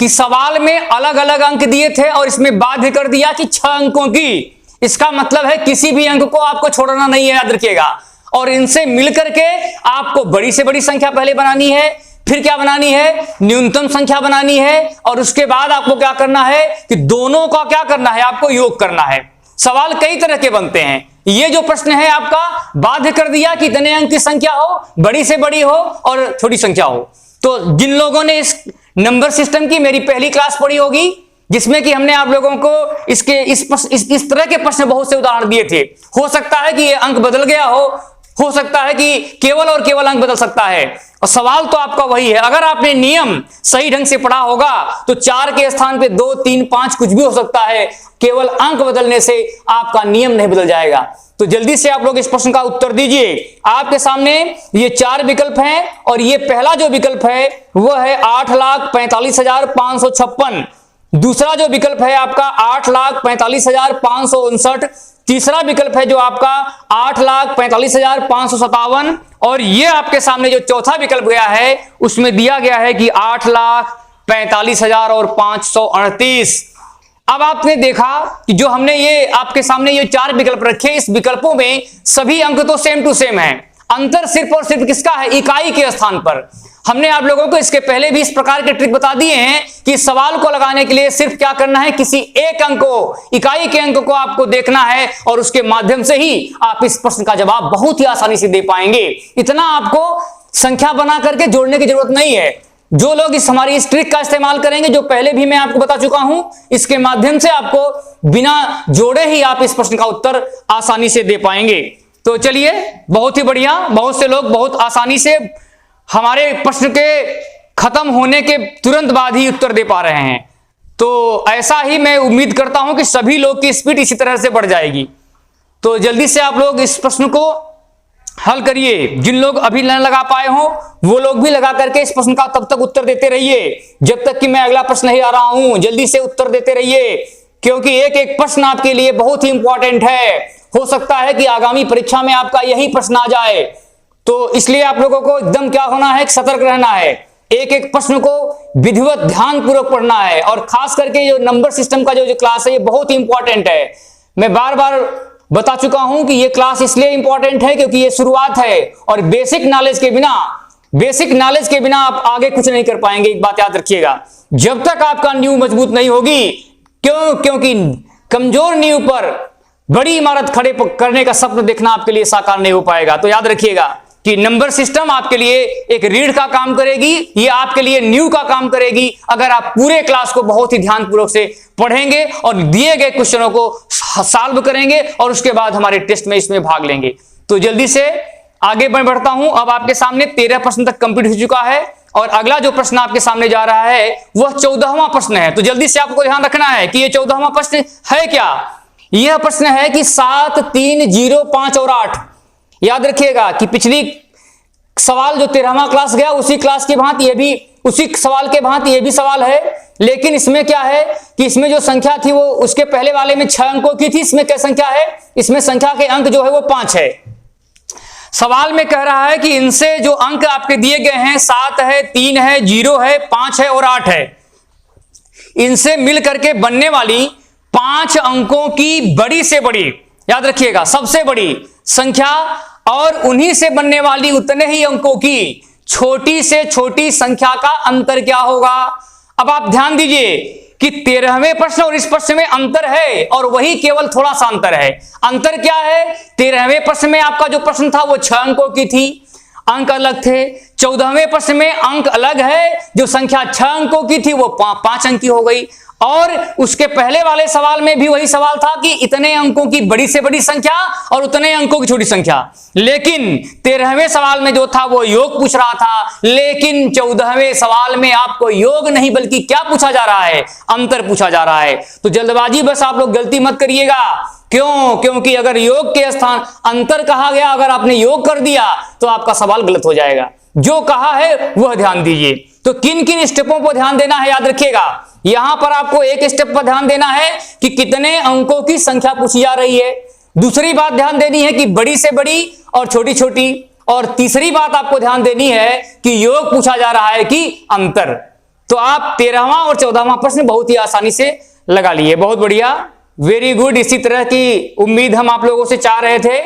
कि सवाल में अलग अलग अंक दिए थे और इसमें बाध्य कर दिया कि 6 अंकों की। इसका मतलब है किसी भी अंक को आपको छोड़ना नहीं है, याद रखिएगा। और इनसे मिलकर के आपको बड़ी से बड़ी संख्या पहले बनानी है, फिर क्या बनानी है, न्यूनतम संख्या बनानी है, और उसके बाद आपको क्या करना है कि दोनों का क्या करना है, आपको योग करना है। सवाल कई तरह के बनते हैं। ये जो प्रश्न है आपका बाध्य कर दिया कि इतने अंक की संख्या हो, बड़ी से बड़ी हो और छोटी संख्या हो। तो जिन लोगों ने इस नंबर सिस्टम की मेरी पहली क्लास पढ़ी होगी, जिसमें कि हमने आप लोगों को इसके इस तरह के प्रश्न बहुत से उदाहरण दिए थे। हो सकता है कि ये अंक बदल गया हो सकता है कि केवल और केवल अंक बदल सकता है, और सवाल तो आपका वही है। अगर आपने नियम सही ढंग से पढ़ा होगा तो 4 के स्थान पे 2, 3, 5 कुछ भी हो सकता है। केवल अंक बदलने से आपका नियम नहीं बदल जाएगा। तो जल्दी से आप लोग इस प्रश्न का उत्तर दीजिए। आपके सामने ये 4 विकल्प हैं, और ये पहला जो विकल्प है वह है 8,45,556। दूसरा जो विकल्प है आपका 8,45,559। तीसरा विकल्प है जो आपका 8,45,557, और ये आपके सामने जो चौथा विकल्प गया है उसमें दिया गया है कि 8,45,000 और 538। अब आपने देखा कि जो हमने ये आपके सामने ये 4 विकल्प रखे, इस विकल्पों में सभी अंक तो सेम टू सेम है, अंतर सिर्फ और सिर्फ किसका है, इकाई के स्थान पर। हमने आप लोगों को इसके पहले भी इस प्रकार के ट्रिक बता दिए हैं कि सवाल को लगाने के लिए सिर्फ क्या करना है, किसी एक अंक को, इकाई के अंक को आपको देखना है और उसके माध्यम से ही आप इस प्रश्न का जवाब बहुत ही आसानी से दे पाएंगे। इतना आपको संख्या बना करके जोड़ने की जरूरत नहीं है। जो लोग हमारी इस ट्रिक का इस्तेमाल करेंगे, जो पहले भी मैं आपको बता चुका हूं, इसके माध्यम से आपको बिना जोड़े ही आप इस प्रश्न का उत्तर आसानी से दे पाएंगे। तो चलिए, बहुत ही बढ़िया, बहुत से लोग बहुत आसानी से हमारे प्रश्न के खत्म होने के तुरंत बाद ही उत्तर दे पा रहे हैं। तो ऐसा ही मैं उम्मीद करता हूं कि सभी लोग की स्पीड इसी तरह से बढ़ जाएगी। तो जल्दी से आप लोग इस प्रश्न को हल करिए। जिन लोग अभी न लगा पाए हो वो लोग भी लगा करके इस प्रश्न का तब तक उत्तर देते रहिए जब तक कि मैं अगला प्रश्न नहीं आ रहा हूं। जल्दी से उत्तर देते रहिए, क्योंकि एक एक प्रश्न आपके लिए बहुत ही इंपॉर्टेंट है। हो सकता है कि आगामी परीक्षा में आपका यही प्रश्न आ जाए, तो इसलिए आप लोगों को एकदम क्या होना है, सतर्क रहना है। एक एक प्रश्न को विधिवत ध्यान पूर्वक पढ़ना है, और खास करके जो नंबर सिस्टम का जो क्लास है ये बहुत ही इंपॉर्टेंट है। मैं बार बार बता चुका हूं कि ये क्लास इसलिए इंपॉर्टेंट है क्योंकि ये शुरुआत है, और बेसिक नॉलेज के बिना आप आगे कुछ नहीं कर पाएंगे। एक बात याद रखिएगा, जब तक आपका नींव मजबूत नहीं होगी, क्योंकि कमजोर नींव पर बड़ी इमारत खड़े करने का सपना देखना आपके लिए साकार नहीं हो पाएगा। तो याद रखिएगा कि नंबर सिस्टम आपके लिए एक रीढ़ का काम करेगी, ये आपके लिए नींव का काम करेगी अगर आप पूरे क्लास को बहुत ही ध्यानपूर्वक से पढ़ेंगे और दिए गए क्वेश्चनों को सॉल्व करेंगे और उसके बाद हमारे टेस्ट में इसमें भाग लेंगे। तो जल्दी से आगे बढ़ता हूं। अब आपके सामने 13 प्रश्न तक कंप्लीट हो चुका है, और अगला जो प्रश्न आपके सामने जा रहा है वह 14वां प्रश्न है। तो जल्दी से आपको ध्यान रखना है कि यह 14वां प्रश्न है क्या। यह प्रश्न है कि 7, 3, 0, 5 और 8। याद रखिएगा कि पिछली सवाल जो 13वां क्लास गया उसी क्लास की भांति ये भी, उसी सवाल के भांति ये भी सवाल है, लेकिन इसमें क्या है कि इसमें जो संख्या थी वो उसके पहले वाले में 6 अंकों की थी। इसमें क्या संख्या है, इसमें संख्या के अंक जो है वो 5 है। सवाल में कह रहा है कि इनसे जो अंक आपके दिए गए हैं 7 है, 3 है, 0 है, 5 है और 8 है, इनसे मिल करके बनने वाली 5 अंकों की बड़ी से बड़ी, याद रखिएगा सबसे बड़ी संख्या, और उन्हीं से बनने वाली उतने ही अंकों की छोटी से छोटी संख्या का अंतर क्या होगा। अब आप ध्यान दीजिए कि 13वें प्रश्न और इस प्रश्न में अंतर है, और वही केवल थोड़ा सा अंतर है। अंतर क्या है, 13वें प्रश्न में आपका जो प्रश्न था वो 6 अंकों की थी, अंक अलग थे। 14वें प्रश्न में अंक अलग है, जो संख्या 6 अंकों की थी वो 5 अंक की हो गई। और उसके पहले वाले सवाल में भी वही सवाल था कि इतने अंकों की बड़ी से बड़ी संख्या और उतने अंकों की छोटी संख्या, लेकिन 13वें सवाल में जो था वो योग पूछ रहा था, लेकिन 14वें सवाल में आपको योग नहीं बल्कि क्या पूछा जा रहा है, अंतर पूछा जा रहा है। तो जल्दबाजी बस आप लोग गलती मत करिएगा। क्यों, क्योंकि अगर योग के स्थान अंतर कहा गया, अगर आपने योग कर दिया तो आपका सवाल गलत हो जाएगा। जो कहा है वह ध्यान दीजिए। तो किन किन स्टेपों पर ध्यान देना है, याद रखिएगा। यहां पर आपको एक स्टेप पर ध्यान देना है कि कितने अंकों की संख्या पूछी जा रही है। दूसरी बात ध्यान देनी है कि बड़ी से बड़ी और छोटी छोटी, और तीसरी बात आपको ध्यान देनी है कि योग पूछा जा रहा है कि अंतर। तो आप 13वां और 14वां प्रश्न बहुत ही आसानी से लगा लिए। बहुत बढ़िया, वेरी गुड। इसी तरह की उम्मीद हम आप लोगों से चाह रहे थे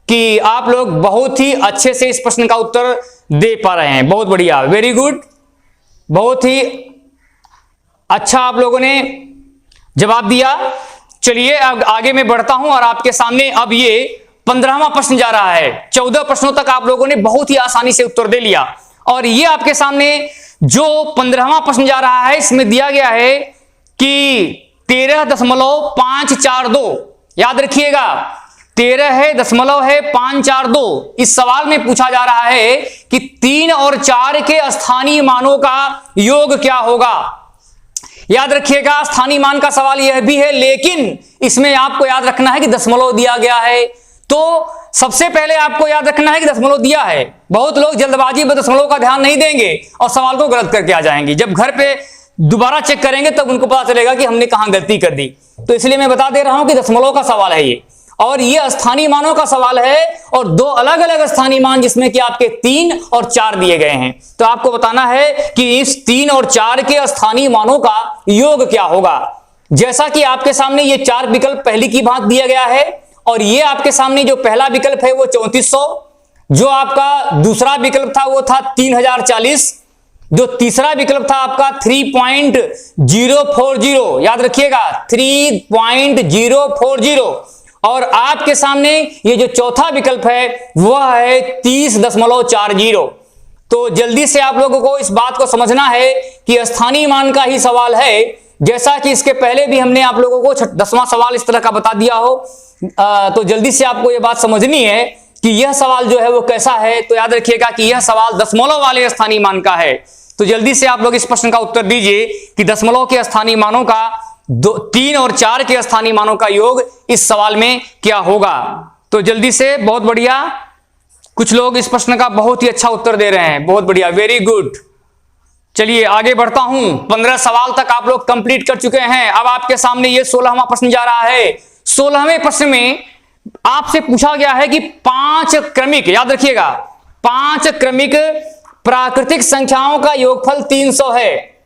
कि आप लोग बहुत ही अच्छे से इस प्रश्न का उत्तर दे पा रहे हैं। बहुत बढ़िया, वेरी गुड, बहुत ही अच्छा आप लोगों ने जवाब दिया। चलिए अब आगे मैं बढ़ता हूं, और आपके सामने अब ये 15वां प्रश्न जा रहा है। 14 प्रश्नों तक आप लोगों ने बहुत ही आसानी से उत्तर दे लिया, और ये आपके सामने जो 15वां प्रश्न जा रहा है इसमें दिया गया है कि 13.542। याद रखिएगा 13.542। इस सवाल में पूछा जा रहा है कि 3 और 4 के स्थानीय मानों का योग क्या होगा। याद रखिएगा स्थानीय मान का सवाल यह भी है, लेकिन इसमें आपको याद रखना है कि दशमलव दिया गया है। तो सबसे पहले आपको याद रखना है कि दशमलव दिया है। बहुत लोग जल्दबाजी में दशमलव का ध्यान नहीं देंगे और सवाल को गलत करके आ जाएंगे। जब घर पे दोबारा चेक करेंगे तब उनको पता चलेगा कि हमने कहां गलती कर दी। तो इसलिए मैं बता दे रहा हूं कि दशमलव का सवाल है ये, और ये स्थानीय मानों का सवाल है और दो अलग अलग स्थानीय मान जिसमें कि आपके 3 और 4 दिए गए हैं। तो आपको बताना है कि इस 3 और 4 के स्थानीय मानों का योग क्या होगा। जैसा कि आपके सामने ये 4 विकल्प पहली की भांति दिया गया है और ये आपके सामने जो पहला विकल्प है वो 3400, जो आपका दूसरा विकल्प था वो था 3040, जो तीसरा विकल्प था आपका 3.040, याद रखिएगा 3.040, और आपके सामने ये जो चौथा विकल्प है वह है 30.40। तो जल्दी से आप लोगों को इस बात को समझना है कि स्थानीय मान का ही सवाल है, जैसा कि इसके पहले भी हमने आप लोगों को 10वां सवाल इस तरह का बता दिया हो। तो जल्दी से आपको यह बात समझनी है कि यह सवाल जो है वो कैसा है। तो याद रखिएगा कि यह सवाल दशमलव वाले स्थानीय मान का है। तो जल्दी से आप लोग इस प्रश्न का उत्तर दीजिए कि दशमलव के स्थानीय मानों का 3 और 4 के स्थानीय मानों का योग इस सवाल में क्या होगा। तो जल्दी से, बहुत बढ़िया, कुछ लोग इस प्रश्न का बहुत ही अच्छा उत्तर दे रहे हैं, बहुत बढ़िया, वेरी गुड। चलिए आगे बढ़ता हूं। 15 सवाल तक आप लोग कंप्लीट कर चुके हैं। अब आपके सामने ये 16वां प्रश्न जा रहा है। 16वें प्रश्न में आपसे पूछा गया है कि 5 क्रमिक, याद रखिएगा 5 क्रमिक प्राकृतिक संख्याओं का योगफल 300 है।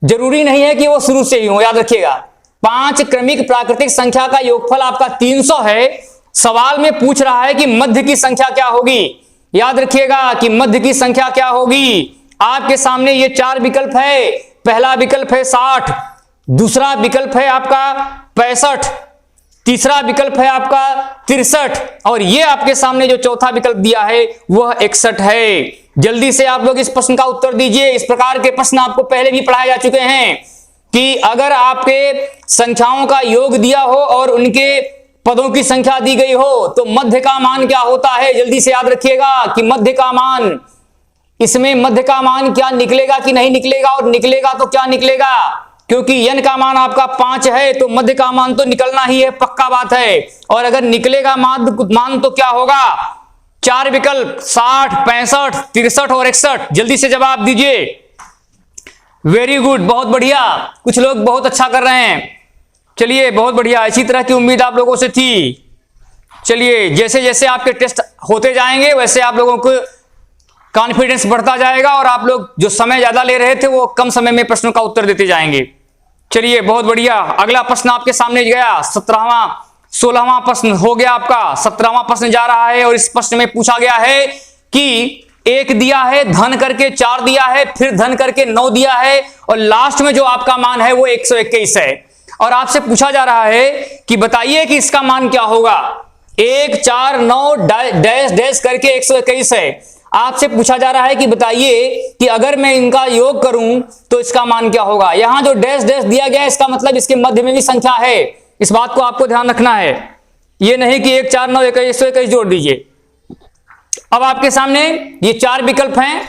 जरूरी नहीं है कि वो शुरू से ही हो, याद रखिएगा 5 क्रमिक प्राकृतिक संख्या का योगफल आपका 300 है। सवाल में पूछ रहा है कि मध्य की संख्या क्या होगी। याद रखिएगा कि मध्य की संख्या क्या होगी। आपके सामने ये 4 विकल्प है। पहला विकल्प है 60, दूसरा विकल्प है आपका 65, तीसरा विकल्प है आपका 63 और ये आपके सामने जो चौथा विकल्प दिया है वह 61 है। जल्दी से आप लोग इस प्रश्न का उत्तर दीजिए। इस प्रकार के प्रश्न आपको पहले भी पढ़ाए जा चुके हैं कि अगर आपके संख्याओं का योग दिया हो और उनके पदों की संख्या दी गई हो तो मध्य का मान क्या होता है। जल्दी से याद रखिएगा कि मध्य का मान, इसमें मध्य का मान क्या निकलेगा कि नहीं निकलेगा, और निकलेगा तो क्या निकलेगा, क्योंकि n का मान आपका 5 है तो मध्य का मान तो निकलना ही है, पक्का बात है। और अगर निकलेगा मान तो क्या होगा, 4 विकल्प 60, 65, 63 और 61। जल्दी से जवाब दीजिए। वेरी गुड, बहुत बढ़िया, कुछ लोग बहुत अच्छा कर रहे हैं। चलिए बहुत बढ़िया, इसी तरह की उम्मीद आप लोगों से थी। चलिए जैसे जैसे आपके टेस्ट होते जाएंगे वैसे आप लोगों को कॉन्फिडेंस बढ़ता जाएगा और आप लोग जो समय ज्यादा ले रहे थे वो कम समय में प्रश्नों का उत्तर देते जाएंगे। चलिए बहुत बढ़िया, अगला प्रश्न आपके सामने गया 16वां प्रश्न हो गया आपका। 17वां प्रश्न जा रहा है और इस प्रश्न में पूछा गया है कि 1 दिया है, धन करके 4 दिया है, फिर धन करके 9 दिया है और लास्ट में जो आपका मान है वो 121 है। और आपसे पूछा जा रहा है कि बताइए कि इसका मान क्या होगा। 1 4 9 डैश डैश करके 121 है। आपसे पूछा जा रहा है कि बताइए कि अगर मैं इनका योग करूं तो इसका मान क्या होगा। यहां जो डैश डैश दिया गया है इसका मतलब इसके मध्य में भी संख्या है। इस बात को आपको ध्यान रखना है, ये नहीं कि 1 4 9 121 जोड़ दीजिए। अब आपके सामने ये 4 विकल्प हैं।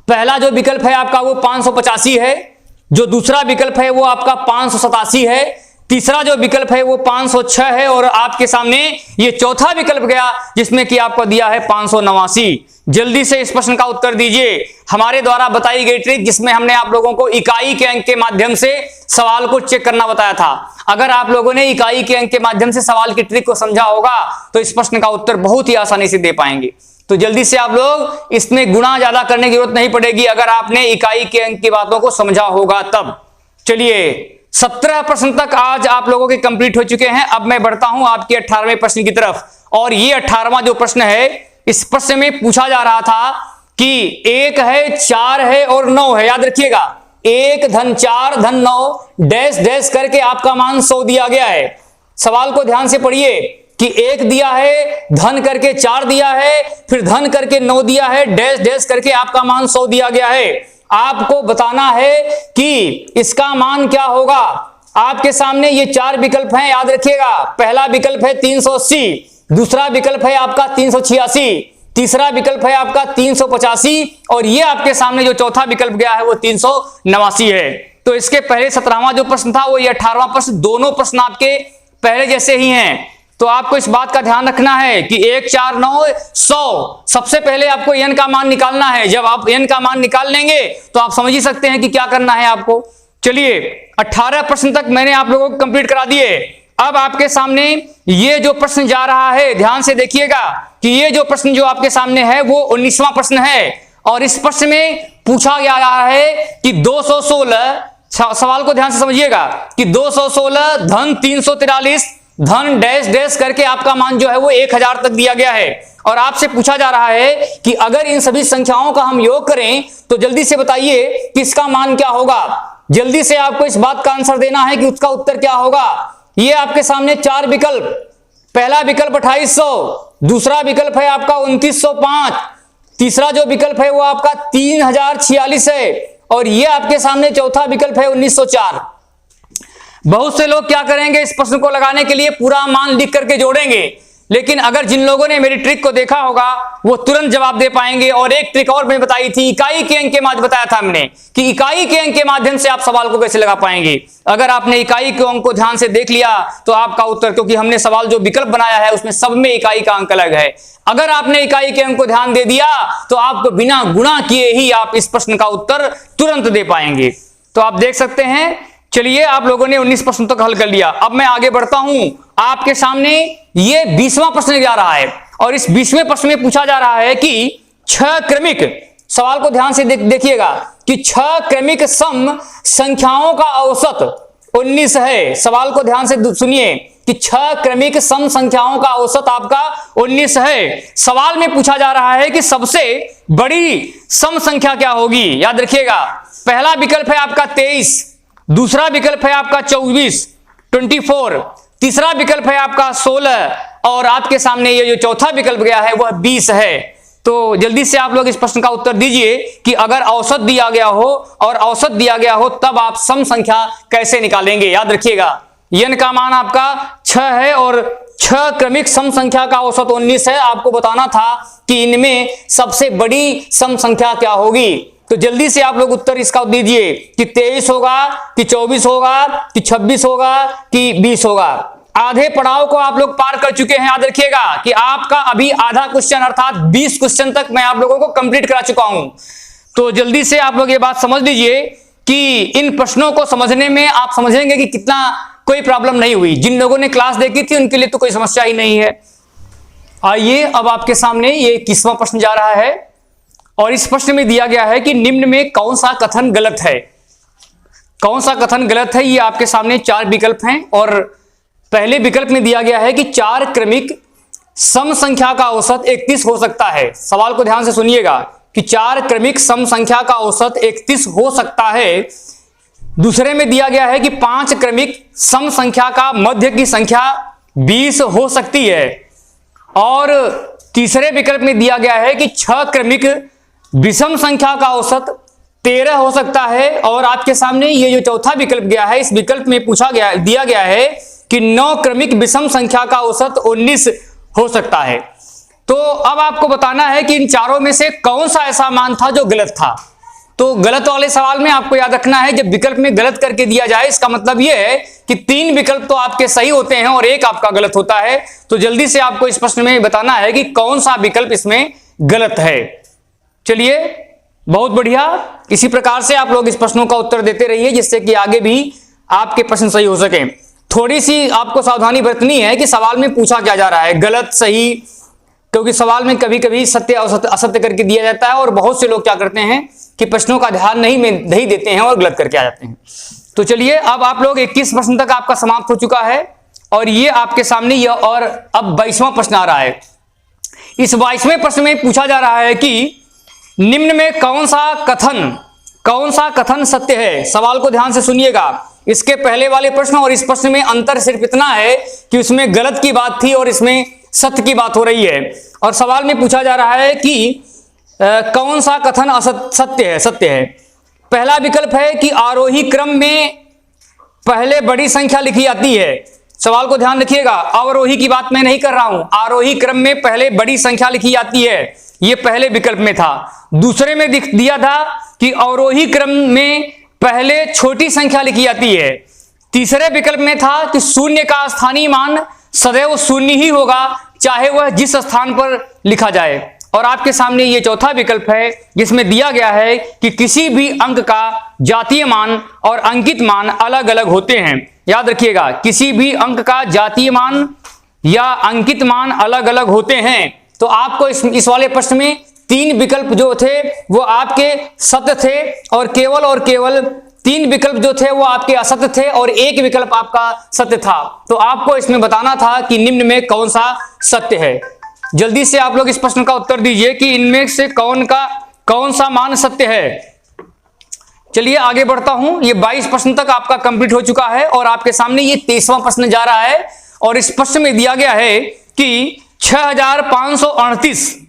पहला जो विकल्प है आपका वो 585 है, जो दूसरा विकल्प है वो आपका 587 है, तीसरा जो विकल्प है वो 506 है और आपके सामने ये चौथा विकल्प गया जिसमें कि आपको दिया है 589। जल्दी से इस प्रश्न का उत्तर दीजिए। हमारे द्वारा बताई गई ट्रिक जिसमें हमने आप लोगों को इकाई के अंक के माध्यम से सवाल को चेक करना बताया था। अगर आप लोगों ने इकाई के अंक के माध्यम से सवाल की ट्रिक को समझा होगा तो इस प्रश्न का उत्तर बहुत ही आसानी से दे पाएंगे। तो जल्दी से आप लोग, इसमें गुणा ज्यादा करने की जरूरत नहीं पड़ेगी अगर आपने इकाई के अंक की बातों को समझा होगा तब। चलिए 17 प्रश्न तक आज आप लोगों के कंप्लीट हो चुके हैं। अब मैं बढ़ता हूं आपके 18वें प्रश्न की तरफ और ये 18वां जो प्रश्न है इस प्रश्न में पूछा जा रहा था कि 1 है, 4 है और 9 है। याद रखिएगा 1 धन 4 धन 9 डैश डैश करके आपका मान 100 दिया गया है। सवाल को ध्यान से पढ़िए कि 1 दिया है, धन करके 4 दिया है, फिर धन करके 9 दिया है, डैश डैश करके आपका मान 100 दिया गया है। आपको बताना है कि इसका मान क्या होगा। आपके सामने ये 4 विकल्प हैं, याद रखिएगा। पहला विकल्प है 380, दूसरा विकल्प है आपका 386, तीसरा विकल्प है आपका 385 और ये आपके सामने जो चौथा विकल्प गया है वो 389 है। तो इसके पहले 17वां जो प्रश्न था वो ये 18वां प्रश्न, दोनों प्रश्न आपके पहले जैसे ही हैं। तो आपको इस बात का ध्यान रखना है कि 1 4 9 100, सबसे पहले आपको n का मान निकालना है। जब आप n का मान निकाल लेंगे तो आप समझ ही सकते हैं कि क्या करना है आपको। चलिए 18 प्रश्न तक मैंने आप लोगों को कंप्लीट करा दिए। अब आपके सामने ये जो प्रश्न जा रहा है, ध्यान से देखिएगा कि ये जो प्रश्न जो आपके सामने है वो 19वां प्रश्न है और इस प्रश्न में पूछा गया है कि 216, सवाल को ध्यान से समझिएगा कि 216 धन 343 धन डैश डैश करके आपका मान जो है वो 1000 तक दिया गया है और आपसे पूछा जा रहा है कि अगर इन सभी संख्याओं का हम योग करें तो जल्दी से बताइए कि इसका मान क्या होगा। जल्दी से आपको इस बात का आंसर देना है कि उसका उत्तर क्या होगा। ये आपके सामने 4 विकल्प, पहला विकल्प 2800, दूसरा विकल्प है आपका 2905, तीसरा जो विकल्प है वो आपका 3046 है और ये आपके सामने चौथा विकल्प है 1904। बहुत से लोग क्या करेंगे, इस प्रश्न को लगाने के लिए पूरा मान लिख करके जोड़ेंगे, लेकिन अगर जिन लोगों ने मेरी ट्रिक को देखा होगा वो तुरंत जवाब दे पाएंगे। और एक ट्रिक और मैं बताई थी, इकाई के अंक के माध्यम बताया था हमने कि इकाई के अंक के माध्यम से आप सवाल को कैसे लगा पाएंगे। अगर आपने इकाई के अंक को ध्यान से देख लिया तो आपका उत्तर, क्योंकि हमने सवाल जो विकल्प बनाया है उसमें सब में इकाई का अंक अलग है, अगर आपने इकाई के अंक को ध्यान दे दिया तो आपको बिना गुणा किए ही आप इस प्रश्न का उत्तर तुरंत दे पाएंगे। तो आप देख सकते हैं। चलिए, आप लोगों ने 19 प्रश्न तक हल कर लिया। अब मैं आगे बढ़ता हूं। आपके सामने ये 20वां प्रश्न जा रहा है और इस 20वें प्रश्न में पूछा जा रहा है कि 6 क्रमिक, सवाल को ध्यान से देखिएगा कि 6 क्रमिक सम संख्याओं का औसत 19 है। सवाल को ध्यान से सुनिए कि 6 क्रमिक सम संख्याओं का औसत आपका 19 है। सवाल में पूछा जा रहा है कि सबसे बड़ी सम संख्या क्या होगी। याद रखिएगा, पहला विकल्प है आपका 23, दूसरा विकल्प है आपका 24, तीसरा विकल्प है आपका 16 और आपके सामने ये जो चौथा विकल्प गया है वह 20 है। तो जल्दी से आप लोग इस प्रश्न का उत्तर दीजिए कि अगर औसत दिया गया हो और औसत दिया गया हो तब आप सम संख्या कैसे निकालेंगे। याद रखिएगा, n का मान आपका 6 है और 6 क्रमिक सम संख्या का औसत 19 है। आपको बताना था कि इनमें सबसे बड़ी सम संख्या क्या होगी। तो जल्दी से आप लोग उत्तर इसका दीजिए कि 23 होगा कि 24 होगा कि 26 होगा कि 20 होगा। आधे पड़ाव को आप लोग पार कर चुके हैं। याद रखिएगा कि आपका अभी आधा क्वेश्चन अर्थात 20 क्वेश्चन तक मैं आप लोगों को कंप्लीट करा चुका हूं। तो जल्दी से आप लोग ये बात समझ लीजिए कि इन प्रश्नों को समझने में आप समझेंगे कि कितना कोई प्रॉब्लम नहीं हुई। जिन लोगों ने क्लास देखी थी उनके लिए तो कोई समस्या ही नहीं है। आइए, अब आपके सामने ये 21वां प्रश्न जा रहा है और इस प्रश्न में दिया गया है कि निम्न में कौन सा कथन गलत है। कौन सा कथन गलत है, ये आपके सामने 4 विकल्प हैं और पहले विकल्प में दिया गया है कि 4 क्रमिक सम संख्या का औसत 31 हो सकता है। सवाल को ध्यान से सुनिएगा कि 4 क्रमिक सम संख्या का औसत 31 हो सकता है। दूसरे में दिया गया है कि 5 क्रमिक सम संख्या का मध्य की संख्या 20 हो सकती है और तीसरे विकल्प में दिया गया है कि 6 क्रमिक विषम संख्या का औसत 13 हो सकता है और आपके सामने ये जो चौथा विकल्प गया है, इस विकल्प में दिया गया है कि 9 क्रमिक विषम संख्या का औसत 19 हो सकता है। तो अब आपको बताना है कि इन चारों में से कौन सा ऐसा मान था जो गलत था। तो गलत वाले सवाल में आपको याद रखना है, जब विकल्प में गलत करके दिया जाए इसका मतलब यह है कि 3 विकल्प तो आपके सही होते हैं और 1 आपका गलत होता है। तो जल्दी से आपको इस प्रश्न में बताना है कि कौन सा विकल्प इसमें गलत है। चलिए, बहुत बढ़िया। इसी प्रकार से आप लोग इस प्रश्नों का उत्तर देते रहिए जिससे कि आगे भी आपके प्रश्न सही हो सके। थोड़ी सी आपको सावधानी बरतनी है कि सवाल में पूछा क्या जा रहा है, गलत सही, क्योंकि सवाल में कभी कभी सत्य असत्य करके दिया जाता है और बहुत से लोग क्या करते हैं कि प्रश्नों का ध्यान नहीं देते हैं और गलत करके आ जाते हैं। तो चलिए, अब आप लोग 21 प्रश्न तक आपका समाप्त हो चुका है और ये आपके सामने ये और अब 22वां प्रश्न आ रहा है। इस 22वें प्रश्न में पूछा जा रहा है कि निम्न में कौन सा कथन सत्य है। सवाल को ध्यान से सुनिएगा। इसके पहले वाले प्रश्न और इस प्रश्न में अंतर सिर्फ इतना है कि उसमें गलत की बात थी और इसमें सत्य की बात हो रही है। और सवाल में पूछा जा रहा है कि कौन सा कथन सत्य है। पहला विकल्प है कि आरोही क्रम में पहले बड़ी संख्या लिखी जाती है। सवाल को ध्यान रखिएगा, अवरोही की बात मैं नहीं कर रहा हूं, आरोही क्रम में पहले बड़ी संख्या लिखी जाती है, ये पहले विकल्प में था। दूसरे में दिया था कि अवरोही क्रम में पहले छोटी संख्या लिखी जाती है। तीसरे विकल्प में था कि शून्य का स्थानीय मान सदैव शून्य ही होगा, चाहे वह जिस स्थान पर लिखा जाए। और आपके सामने ये चौथा विकल्प है जिसमें दिया गया है कि किसी भी अंक का जातीय मान और अंकित मान अलग अलग होते हैं। याद रखिएगा, किसी भी अंक का जातीय मान या अंकित मान अलग अलग होते हैं। तो आपको इस वाले प्रश्न में 3 विकल्प जो थे वो आपके सत्य थे और केवल 3 विकल्प जो थे वो आपके असत्य थे और 1 विकल्प आपका सत्य था। तो आपको इसमें बताना था कि निम्न में कौन सा सत्य है। जल्दी से आप लोग इस प्रश्न का उत्तर दीजिए कि इनमें से कौन सा मान सत्य है। चलिए आगे बढ़ता हूं। ये 22 प्रश्न तक आपका कंप्लीट हो चुका है और आपके सामने ये 23वां प्रश्न जा रहा है और इस प्रश्न में दिया गया है कि 6538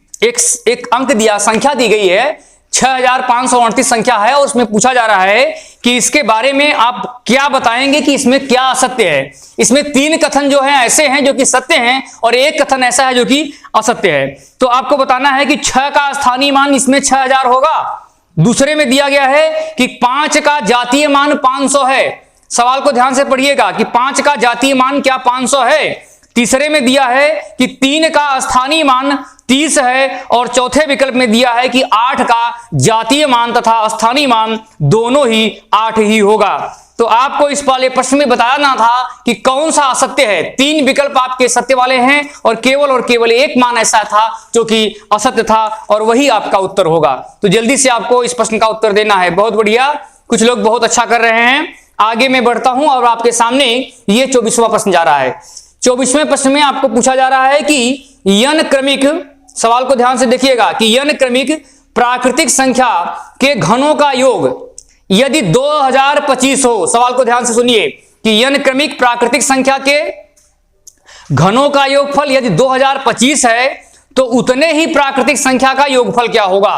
एक अंक दिया, संख्या दी गई है, 6538 संख्या है और उसमें पूछा जा रहा है कि इसके बारे में आप क्या बताएंगे कि इसमें क्या असत्य है। इसमें 3 कथन जो है ऐसे हैं जो कि सत्य हैं और 1 कथन ऐसा है जो कि असत्य है। तो आपको बताना है कि 6 का स्थानीय मान इसमें 6000 होगा। दूसरे में दिया गया है कि 5 का जातीय मान 500 है। सवाल को ध्यान से पढ़िएगा कि 5 का जातीय मान क्या 500 है। तीसरे में दिया है कि 3 का स्थानीय मान 30 है और चौथे विकल्प में दिया है कि 8 का जातीय मान तथा स्थानीय मान दोनों ही 8 ही होगा। तो आपको इस वाले प्रश्न में बताना था कि कौन सा असत्य है। 3 विकल्प आपके सत्य वाले हैं और केवल 1 मान ऐसा था जो कि असत्य था और वही आपका उत्तर होगा। तो जल्दी से आपको इस प्रश्न का उत्तर देना है। बहुत बढ़िया, कुछ लोग बहुत अच्छा कर रहे हैं। आगे मैं बढ़ता हूं और आपके सामने ये 24वां प्रश्न जा रहा है। 24वें प्रश्न में आपको पूछा जा रहा है कि यन क्रमिक, सवाल को ध्यान से देखिएगा कि यन क्रमिक प्राकृतिक संख्या के घनों का योग यदि 2025 हो। सवाल को ध्यान से सुनिए कि यन क्रमिक प्राकृतिक संख्या के घनों का योगफल यदि 2025 है तो उतने ही प्राकृतिक संख्या का योगफल क्या होगा।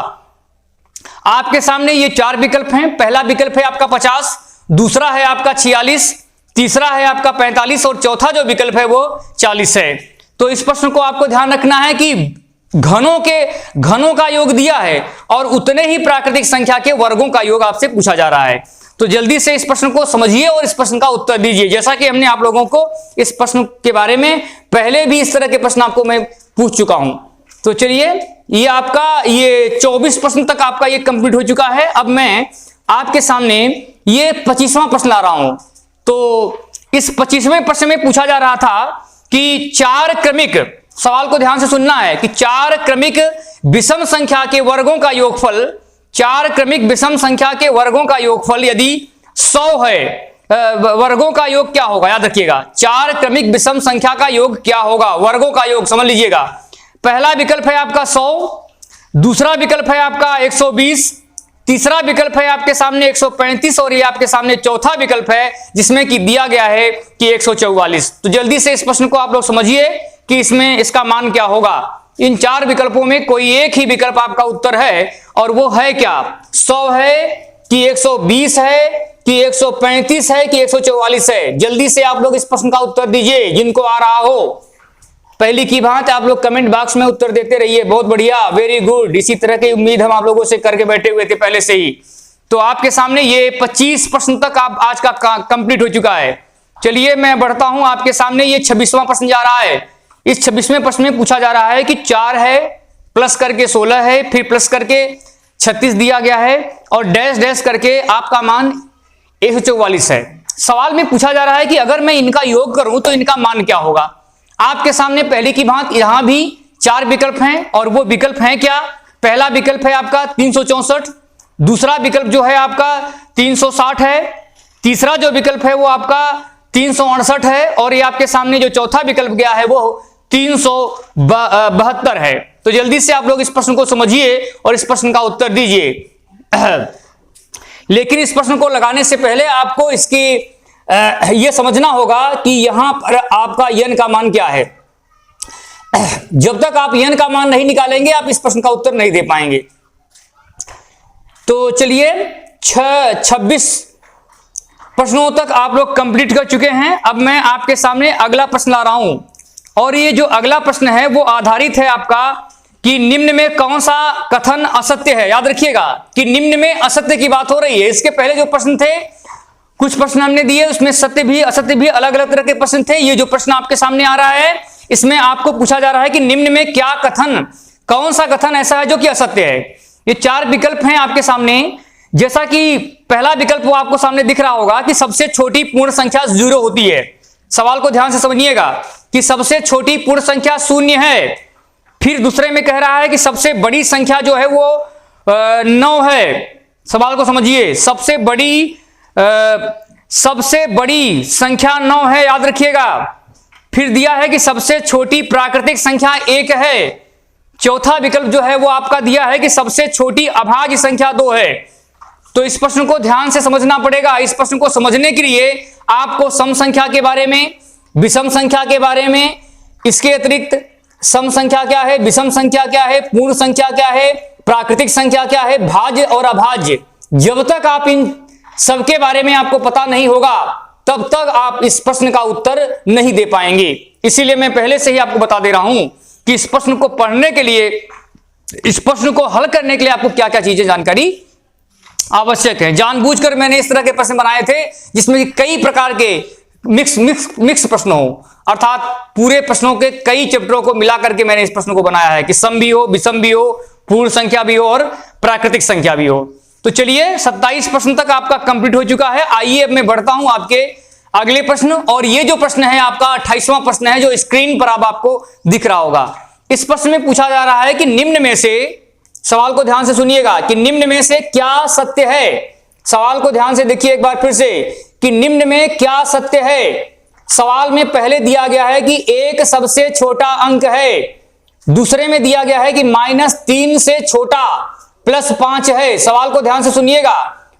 आपके सामने ये 4 विकल्प हैं। पहला विकल्प है आपका 50, दूसरा है आपका 46, तीसरा है आपका 45 और चौथा जो विकल्प है वो 40 है। तो इस प्रश्न को आपको ध्यान रखना है कि घनों का योग दिया है और उतने ही प्राकृतिक संख्या के वर्गों का योग आपसे पूछा जा रहा है। तो जल्दी से इस प्रश्न को समझिए और इस प्रश्न का उत्तर दीजिए। जैसा कि हमने आप लोगों को इस प्रश्न के बारे में पहले भी इस तरह के प्रश्न आपको मैं पूछ चुका हूं। तो चलिए ये आपका ये 24 प्रश्न तक आपका ये कंप्लीट हो चुका है। अब मैं आपके सामने ये 25वां प्रश्न ला रहा हूं। तो इस 25वें प्रश्न में पूछा जा रहा था कि 4 क्रमिक, सवाल को ध्यान से सुनना है कि 4 क्रमिक विषम संख्या के वर्गों का योगफल, 4 क्रमिक विषम संख्या के वर्गों का योगफल यदि 100 है, वर्गों का योग क्या होगा। याद रखिएगा 4 क्रमिक विषम संख्या का योग क्या होगा, वर्गों का योग समझ लीजिएगा। पहला विकल्प है आपका 100, दूसरा विकल्प है आपका 120, तीसरा विकल्प है आपके सामने 135 और ये आपके सामने चौथा विकल्प है जिसमें कि दिया गया है कि 144। तो जल्दी से इस प्रश्न को आप लोग समझिए कि इसमें इसका मान क्या होगा। इन 4 विकल्पों में कोई एक ही विकल्प आपका उत्तर है और वो है क्या, 100 है कि 120 है कि 135 है कि 144 है। जल्दी से आप लोग इस प्रश्न का उत्तर दीजिए जिनको आ रहा हो। पहली की बात आप लोग कमेंट बॉक्स में उत्तर देते रहिए। बहुत बढ़िया, वेरी गुड। इसी तरह की उम्मीद हम आप लोगों से करके बैठे हुए थे पहले से ही। तो आपके सामने ये 25 प्रश्न तक आप आज का कंप्लीट हो चुका है। चलिए मैं बढ़ता हूं आपके सामने। ये 26वां प्रश्न जा रहा है। इस 26वें प्रश्न में पूछा जा रहा है कि 4 है प्लस करके 16 है, फिर प्लस करके 36 दिया गया है और डैश डैश करके आपका मान 144 है। सवाल में पूछा जा रहा है कि अगर मैं इनका योग करूं तो इनका मान क्या होगा। आपके सामने पहले की बात यहां भी 4 विकल्प हैं और वो विकल्प हैं क्या। पहला विकल्प है आपका 364, दूसरा विकल्प जो है आपका 360 है, तीसरा जो विकल्प है वो आपका 368 है और ये आपके सामने जो चौथा विकल्प गया है वो 372 है। तो जल्दी से आप लोग इस प्रश्न को समझिए और इस प्रश्न का उत्तर दीजिए। लेकिन इस प्रश्न को लगाने से पहले आपको इसकी यह समझना होगा कि यहां पर आपका यन का मान क्या है। जब तक आप यन का मान नहीं निकालेंगे आप इस प्रश्न का उत्तर नहीं दे पाएंगे। तो चलिए 26 प्रश्नों तक आप लोग कंप्लीट कर चुके हैं। अब मैं आपके सामने अगला प्रश्न ला रहा हूं और ये जो अगला प्रश्न है वो आधारित है आपका कि निम्न में कौन सा कथन असत्य है। याद रखिएगा कि निम्न में असत्य की बात हो रही है। इसके पहले जो प्रश्न थे, कुछ प्रश्न हमने दिए उसमें सत्य भी असत्य भी अलग अलग तरह के प्रश्न थे। ये जो प्रश्न आपके सामने आ रहा है इसमें आपको पूछा जा रहा है कि निम्न में क्या कथन, कौन सा कथन ऐसा है जो कि असत्य है। ये 4 विकल्प हैं आपके सामने जैसा कि पहला विकल्प वो आपको सामने दिख रहा होगा कि सबसे छोटी पूर्ण संख्या 0 होती है। सवाल को ध्यान से समझिएगा कि सबसे छोटी पूर्ण संख्या 0 है। फिर दूसरे में कह रहा है कि सबसे बड़ी संख्या जो है वो 9 है। सवाल को समझिए, सबसे बड़ी संख्या 9 है, याद रखिएगा। फिर दिया है कि सबसे छोटी प्राकृतिक संख्या 1 है। चौथा विकल्प जो है वो आपका दिया है कि सबसे छोटी अभाज्य संख्या 2 है। तो इस प्रश्न को ध्यान से समझना पड़ेगा। इस प्रश्न को समझने के लिए आपको सम संख्या के बारे में, विषम संख्या के बारे में, इसके अतिरिक्त सम संख्या क्या है, विषम संख्या क्या है, पूर्ण संख्या क्या है, प्राकृतिक संख्या क्या है, भाज्य और अभाज्य, जब तक आप इन सबके बारे में आपको पता नहीं होगा तब तक आप इस प्रश्न का उत्तर नहीं दे पाएंगे। इसीलिए मैं पहले से ही आपको बता दे रहा हूं कि इस प्रश्न को पढ़ने के लिए, इस प्रश्न को हल करने के लिए आपको क्या क्या चीजें जानकारी आवश्यक है। जानबूझकर मैंने इस तरह के प्रश्न बनाए थे जिसमें कि कई प्रकार के मिक्स प्रश्न हो, अर्थात पूरे प्रश्नों के कई चैप्टरों को मिलाकर के मैंने इस प्रश्न को बनाया है कि सम भी हो, विषम भी हो, पूर्ण संख्या भी हो और प्राकृतिक संख्या भी हो। तो चलिए 27 प्रश्न तक आपका कंप्लीट हो चुका है। आइए अब मैं बढ़ता हूं आपके अगले प्रश्न, और ये जो प्रश्न है आपका 28वां प्रश्न है जो स्क्रीन पर अब आपको दिख रहा होगा। इस प्रश्न में पूछा जा रहा है कि निम्न में से, सवाल को ध्यान से सुनिएगा, कि निम्न में से क्या सत्य है। सवाल को ध्यान से देखिए एक बार फिर से कि निम्न में क्या सत्य है। सवाल में पहले दिया गया है कि 1 सबसे छोटा अंक है, दूसरे में दिया गया है कि -3 से छोटा +5 है। सवाल को ध्यान से सुनिएगा,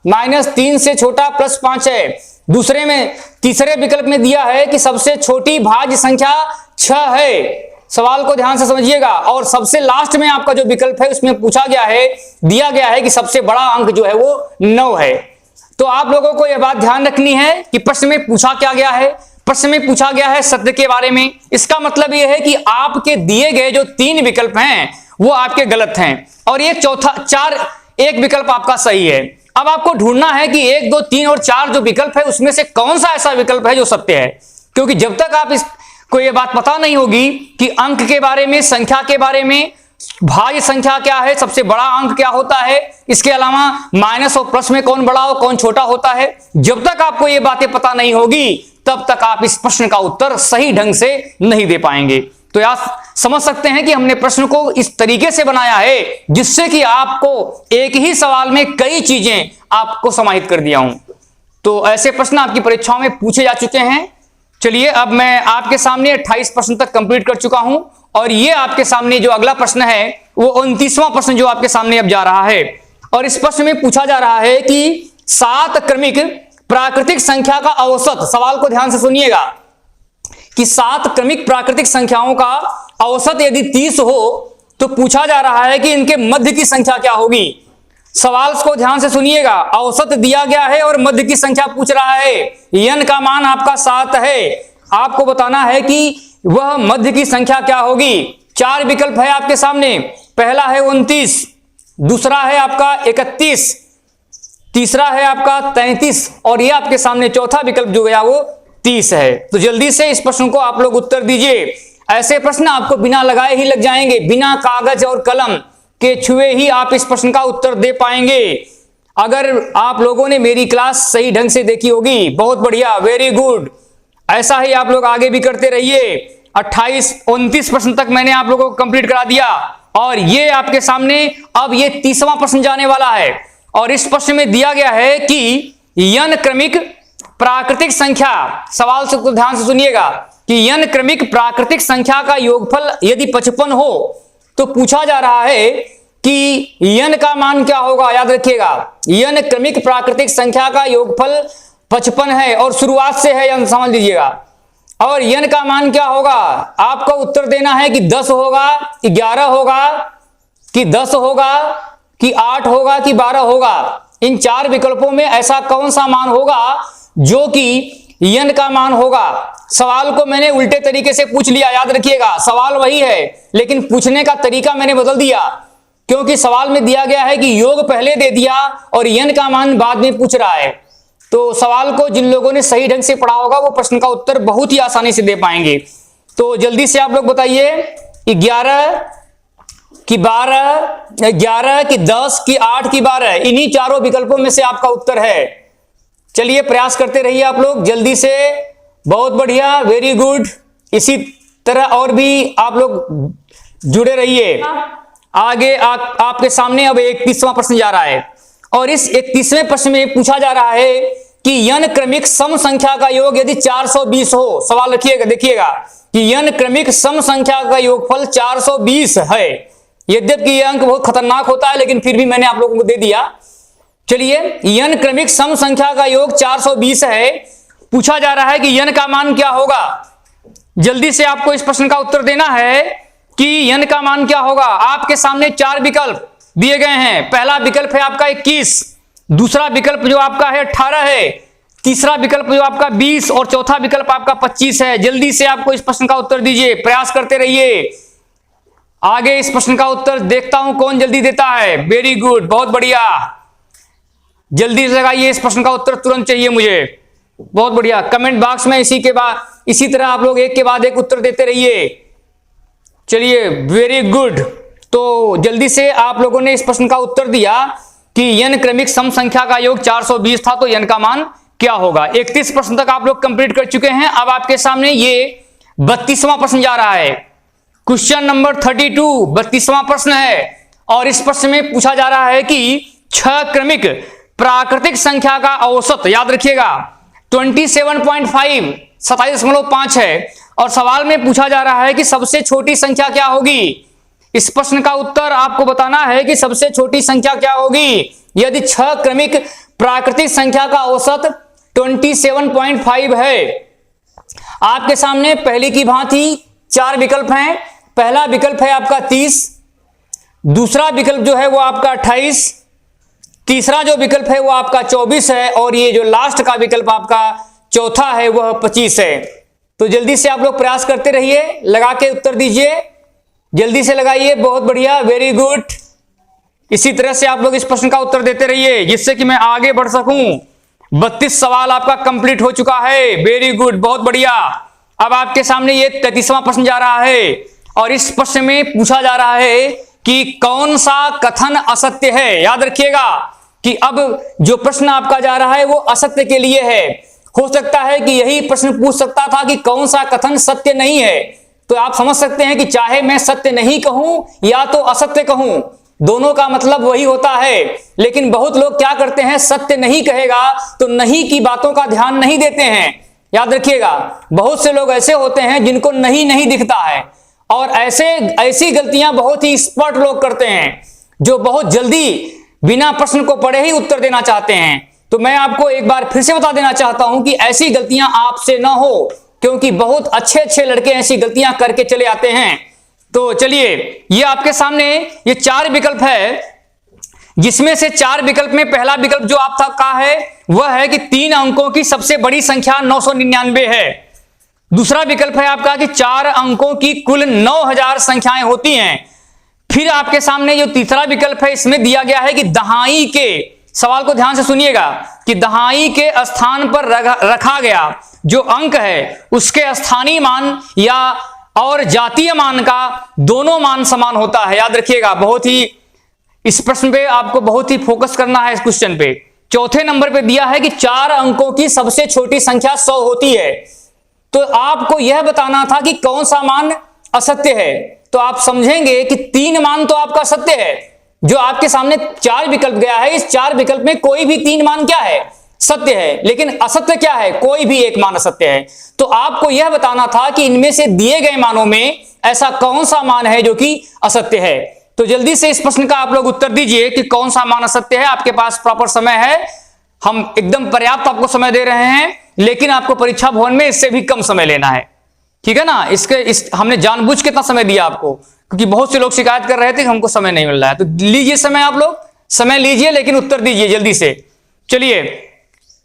-3 से छोटा +5 है। दूसरे में, तीसरे विकल्प में दिया है कि सबसे छोटी भाज्य संख्या 6 है। सवाल को ध्यान से समझिएगा। और सबसे लास्ट में आपका जो विकल्प है उसमें पूछा गया है, दिया गया है कि सबसे बड़ा अंक जो है वो 9 है। तो आप लोगों को यह बात ध्यान रखनी है कि प्रश्न में पूछा क्या गया है। प्रश्न में पूछा गया है सत्य के बारे में। इसका मतलब यह है कि आपके दिए गए जो 3 विकल्प हैं वो आपके गलत हैं और ये एक विकल्प आपका सही है। अब आपको ढूंढना है कि 1, 2, 3 और 4 जो विकल्प है उसमें से कौन सा ऐसा विकल्प है जो सत्य है, क्योंकि जब तक आप को यह बात पता नहीं होगी कि अंक के बारे में, संख्या के बारे में, भाज्य संख्या क्या है, सबसे बड़ा अंक क्या होता है, इसके अलावा माइनस और प्लस में कौन बड़ा और कौन छोटा होता है, जब तक आपको ये बातें पता नहीं होगी तब तक आप इस प्रश्न का उत्तर सही ढंग से नहीं दे पाएंगे। तो आप समझ सकते हैं कि हमने प्रश्न को इस तरीके से बनाया है जिससे कि आपको एक ही सवाल में कई चीजें आपको समाहित कर दिया हूं। तो ऐसे प्रश्न आपकी परीक्षाओं में पूछे जा चुके हैं। चलिए अब मैं आपके सामने 28 प्रश्न तक कंप्लीट कर चुका हूं और ये आपके सामने जो अगला प्रश्न है वो 29वां प्रश्न जो आपके सामने अब जा रहा है। और इस प्रश्न में पूछा जा रहा है कि 7 क्रमिक प्राकृतिक संख्या का औसत, सवाल को ध्यान से सुनिएगा, कि 7 क्रमिक प्राकृतिक संख्याओं का औसत यदि 30 हो तो पूछा जा रहा है कि इनके मध्य की संख्या क्या होगी। सवाल को ध्यान से सुनिएगा, औसत दिया गया है और मध्य की संख्या पूछ रहा है। n का मान आपका 7 है, आपको बताना है कि वह मध्य की संख्या क्या होगी। 4 विकल्प है आपके सामने, पहला है 29, दूसरा है आपका 31, तीसरा है आपका 33 और ये आपके सामने चौथा विकल्प जो गया वो 30 है। तो जल्दी से इस प्रश्न को आप लोग उत्तर दीजिए। ऐसे प्रश्न आपको बिना लगाए ही लग जाएंगे, बिना कागज और कलम के छुए ही आप इस प्रश्न का उत्तर दे पाएंगे। अगर आप लोगों ने मेरी क्लास सही ढंग से देखी होगी, बहुत बढ़िया, वेरी गुड, ऐसा ही आप लोग आगे भी करते रहिए। 29 प्रश्न तक मैंने आप लोगों को कंप्लीट करा दिया और ये आपके सामने अब ये 30वां प्रश्न जाने वाला है। और इस प्रश्न में दिया गया है कि n क्रमिक प्राकृतिक संख्या, सवाल से ध्यान से सुनिएगा, कि n क्रमिक प्राकृतिक संख्या का योगफल यदि 55 हो तो पूछा जा रहा है कि n का मान क्या होगा। याद रखिएगा, n क्रमिक प्राकृतिक संख्या का योगफल 55 है और शुरुआत से है, समझ लीजिएगा। और n का मान क्या होगा, आपको उत्तर देना है कि 10 होगा, 11 होगा, कि 10 होगा, कि 8 होगा, कि 12 होगा। इन 4 विकल्पों में ऐसा कौन सा मान होगा जो कि n का मान होगा। सवाल को मैंने उल्टे तरीके से पूछ लिया, याद रखिएगा, सवाल वही है लेकिन पूछने का तरीका मैंने बदल दिया, क्योंकि सवाल में दिया गया है कि योग पहले दे दिया और n का मान बाद में पूछ रहा है। तो सवाल को जिन लोगों ने सही ढंग से पढ़ा होगा वो प्रश्न का उत्तर बहुत ही आसानी से दे पाएंगे। तो जल्दी से आप लोग बताइए, 11, कि 12, 11 कि 10 कि 8 कि 12, इन्हीं चारों विकल्पों में से आपका उत्तर है। चलिए प्रयास करते रहिए आप लोग जल्दी से। बहुत बढ़िया, वेरी गुड। इसी तरह और भी आप लोग जुड़े रहिए। आगे आपके सामने अब 31वां प्रश्न जा रहा है और इस 31वें प्रश्न में पूछा जा रहा है कि यन क्रमिक सम संख्या का योग यदि 420 हो। सवाल रखिएगा, देखिएगा कि यन क्रमिक सम संख्या का योगफल 420 है। यद्यपि यह अंक बहुत खतरनाक होता है लेकिन फिर भी मैंने आप लोगों को दे दिया। चलिए, यन क्रमिक सम संख्या का योग 420 है। पूछा जा रहा है कि यन का मान क्या होगा। जल्दी से आपको इस प्रश्न का उत्तर देना है कि यन का मान क्या होगा। आपके सामने 4 विकल्प दिए गए हैं। पहला विकल्प है आपका 21, दूसरा विकल्प जो आपका है 18 है, तीसरा विकल्प जो आपका 20 और चौथा विकल्प आपका 25 है। जल्दी से आपको इस प्रश्न का उत्तर दीजिए, प्रयास करते रहिए। आगे इस प्रश्न का उत्तर देखता हूं कौन जल्दी देता है। वेरी गुड, बहुत बढ़िया। जल्दी से लगाइए, इस प्रश्न का उत्तर तुरंत चाहिए मुझे। बहुत बढ़िया। कमेंट बॉक्स में इसी तरह आप लोग एक के बाद एक उत्तर देते रहिए। चलिए, वेरी गुड। तो जल्दी से आप लोगों ने इस प्रश्न का उत्तर दिया कि यन क्रमिक सम संख्या का योग 420 था, तो यन का मान क्या होगा। 31 प्रश्न तक आप लोग कंप्लीट कर चुके हैं। अब आपके सामने ये 32वां प्रश्न जा रहा है। क्वेश्चन नंबर 32 32वां प्रश्न है और इस प्रश्न में पूछा जा रहा है कि 6 क्रमिक प्राकृतिक संख्या का औसत, याद रखिएगा 27.5 27.5 है और सवाल में पूछा जा रहा है कि सबसे छोटी संख्या क्या होगी। इस प्रश्न का उत्तर आपको बताना है कि सबसे छोटी संख्या क्या होगी यदि 6 क्रमिक प्राकृतिक संख्या का औसत 27.5 है। आपके सामने पहली की भांति 4 विकल्प हैं। पहला विकल्प है आपका 30, दूसरा विकल्प जो है वो आपका 28, तीसरा जो विकल्प है वो आपका 24 है और ये जो लास्ट का विकल्प आपका चौथा है वह 25 है। तो जल्दी से आप लोग प्रयास करते रहिए, लगा के उत्तर दीजिए। जल्दी से लगाइए, बहुत बढ़िया, वेरी गुड। इसी तरह से आप लोग इस प्रश्न का उत्तर देते रहिए जिससे कि मैं आगे बढ़ सकूं। 32 सवाल आपका कंप्लीट हो चुका है। वेरी गुड, बहुत बढ़िया। अब आपके सामने ये 33वां प्रश्न जा रहा है और इस प्रश्न में पूछा जा रहा है कि कौन सा कथन असत्य है। याद रखिएगा कि अब जो प्रश्न आपका जा रहा है वो असत्य के लिए है। हो सकता है कि यही प्रश्न पूछ सकता था कि कौन सा कथन सत्य नहीं है। तो आप समझ सकते हैं कि चाहे मैं सत्य नहीं कहूं या तो असत्य कहूं, दोनों का मतलब वही होता है। लेकिन बहुत लोग क्या करते हैं, सत्य नहीं कहेगा तो नहीं की बातों का ध्यान नहीं देते हैं। याद रखिएगा, बहुत से लोग ऐसे होते हैं जिनको नहीं नहीं दिखता है और ऐसी गलतियां बहुत ही एक्सपर्ट लोग करते हैं जो बहुत जल्दी बिना प्रश्न को पढ़े ही उत्तर देना चाहते हैं। तो मैं आपको एक बार फिर से बता देना चाहता हूं कि ऐसी गलतियां आपसे ना हो, क्योंकि बहुत अच्छे अच्छे लड़के ऐसी गलतियां करके चले आते हैं। तो चलिए, ये आपके सामने ये 4 विकल्प है जिसमें से 4 विकल्प में पहला विकल्प जो आपका का है वह है कि 3 अंकों की सबसे बड़ी संख्या 999 है। दूसरा विकल्प है आपका कि 4 अंकों की कुल 9000 संख्याएं होती हैं। फिर आपके सामने जो तीसरा विकल्प है इसमें दिया गया है कि दहाई के, सवाल को ध्यान से सुनिएगा, कि दहाई के स्थान पर रखा गया जो अंक है उसके स्थानीय मान या और जातीय मान का दोनों मान समान होता है। याद रखिएगा, बहुत ही इस प्रश्न पे आपको बहुत ही फोकस करना है। इस क्वेश्चन पे चौथे नंबर पे दिया है कि 4 अंकों की सबसे छोटी संख्या 100 होती है। तो आपको यह बताना था कि कौन सा मान असत्य है। तो आप समझेंगे कि 3 मान तो आपका सत्य है। जो आपके सामने 4 विकल्प गया है, इस 4 विकल्प में कोई भी 3 मान क्या है, सत्य है। लेकिन असत्य क्या है, कोई भी एक मान असत्य है। तो आपको यह बताना था कि इनमें से दिए गए मानों में ऐसा कौन सा मान है जो कि असत्य है। तो जल्दी से इस प्रश्न का आप लोग उत्तर दीजिए कि कौन सा मान असत्य है। आपके पास प्रॉपर समय है, हम एकदम पर्याप्त आपको समय दे रहे हैं, लेकिन आपको परीक्षा भवन में इससे भी कम समय लेना है, ठीक है ना। हमने जानबूझ के इतना समय दिया आपको, क्योंकि बहुत से लोग शिकायत कर रहे थे कि हमको समय नहीं मिल रहा है। तो लीजिए समय, आप लोग समय लीजिए, लेकिन उत्तर दीजिए जल्दी से। चलिए,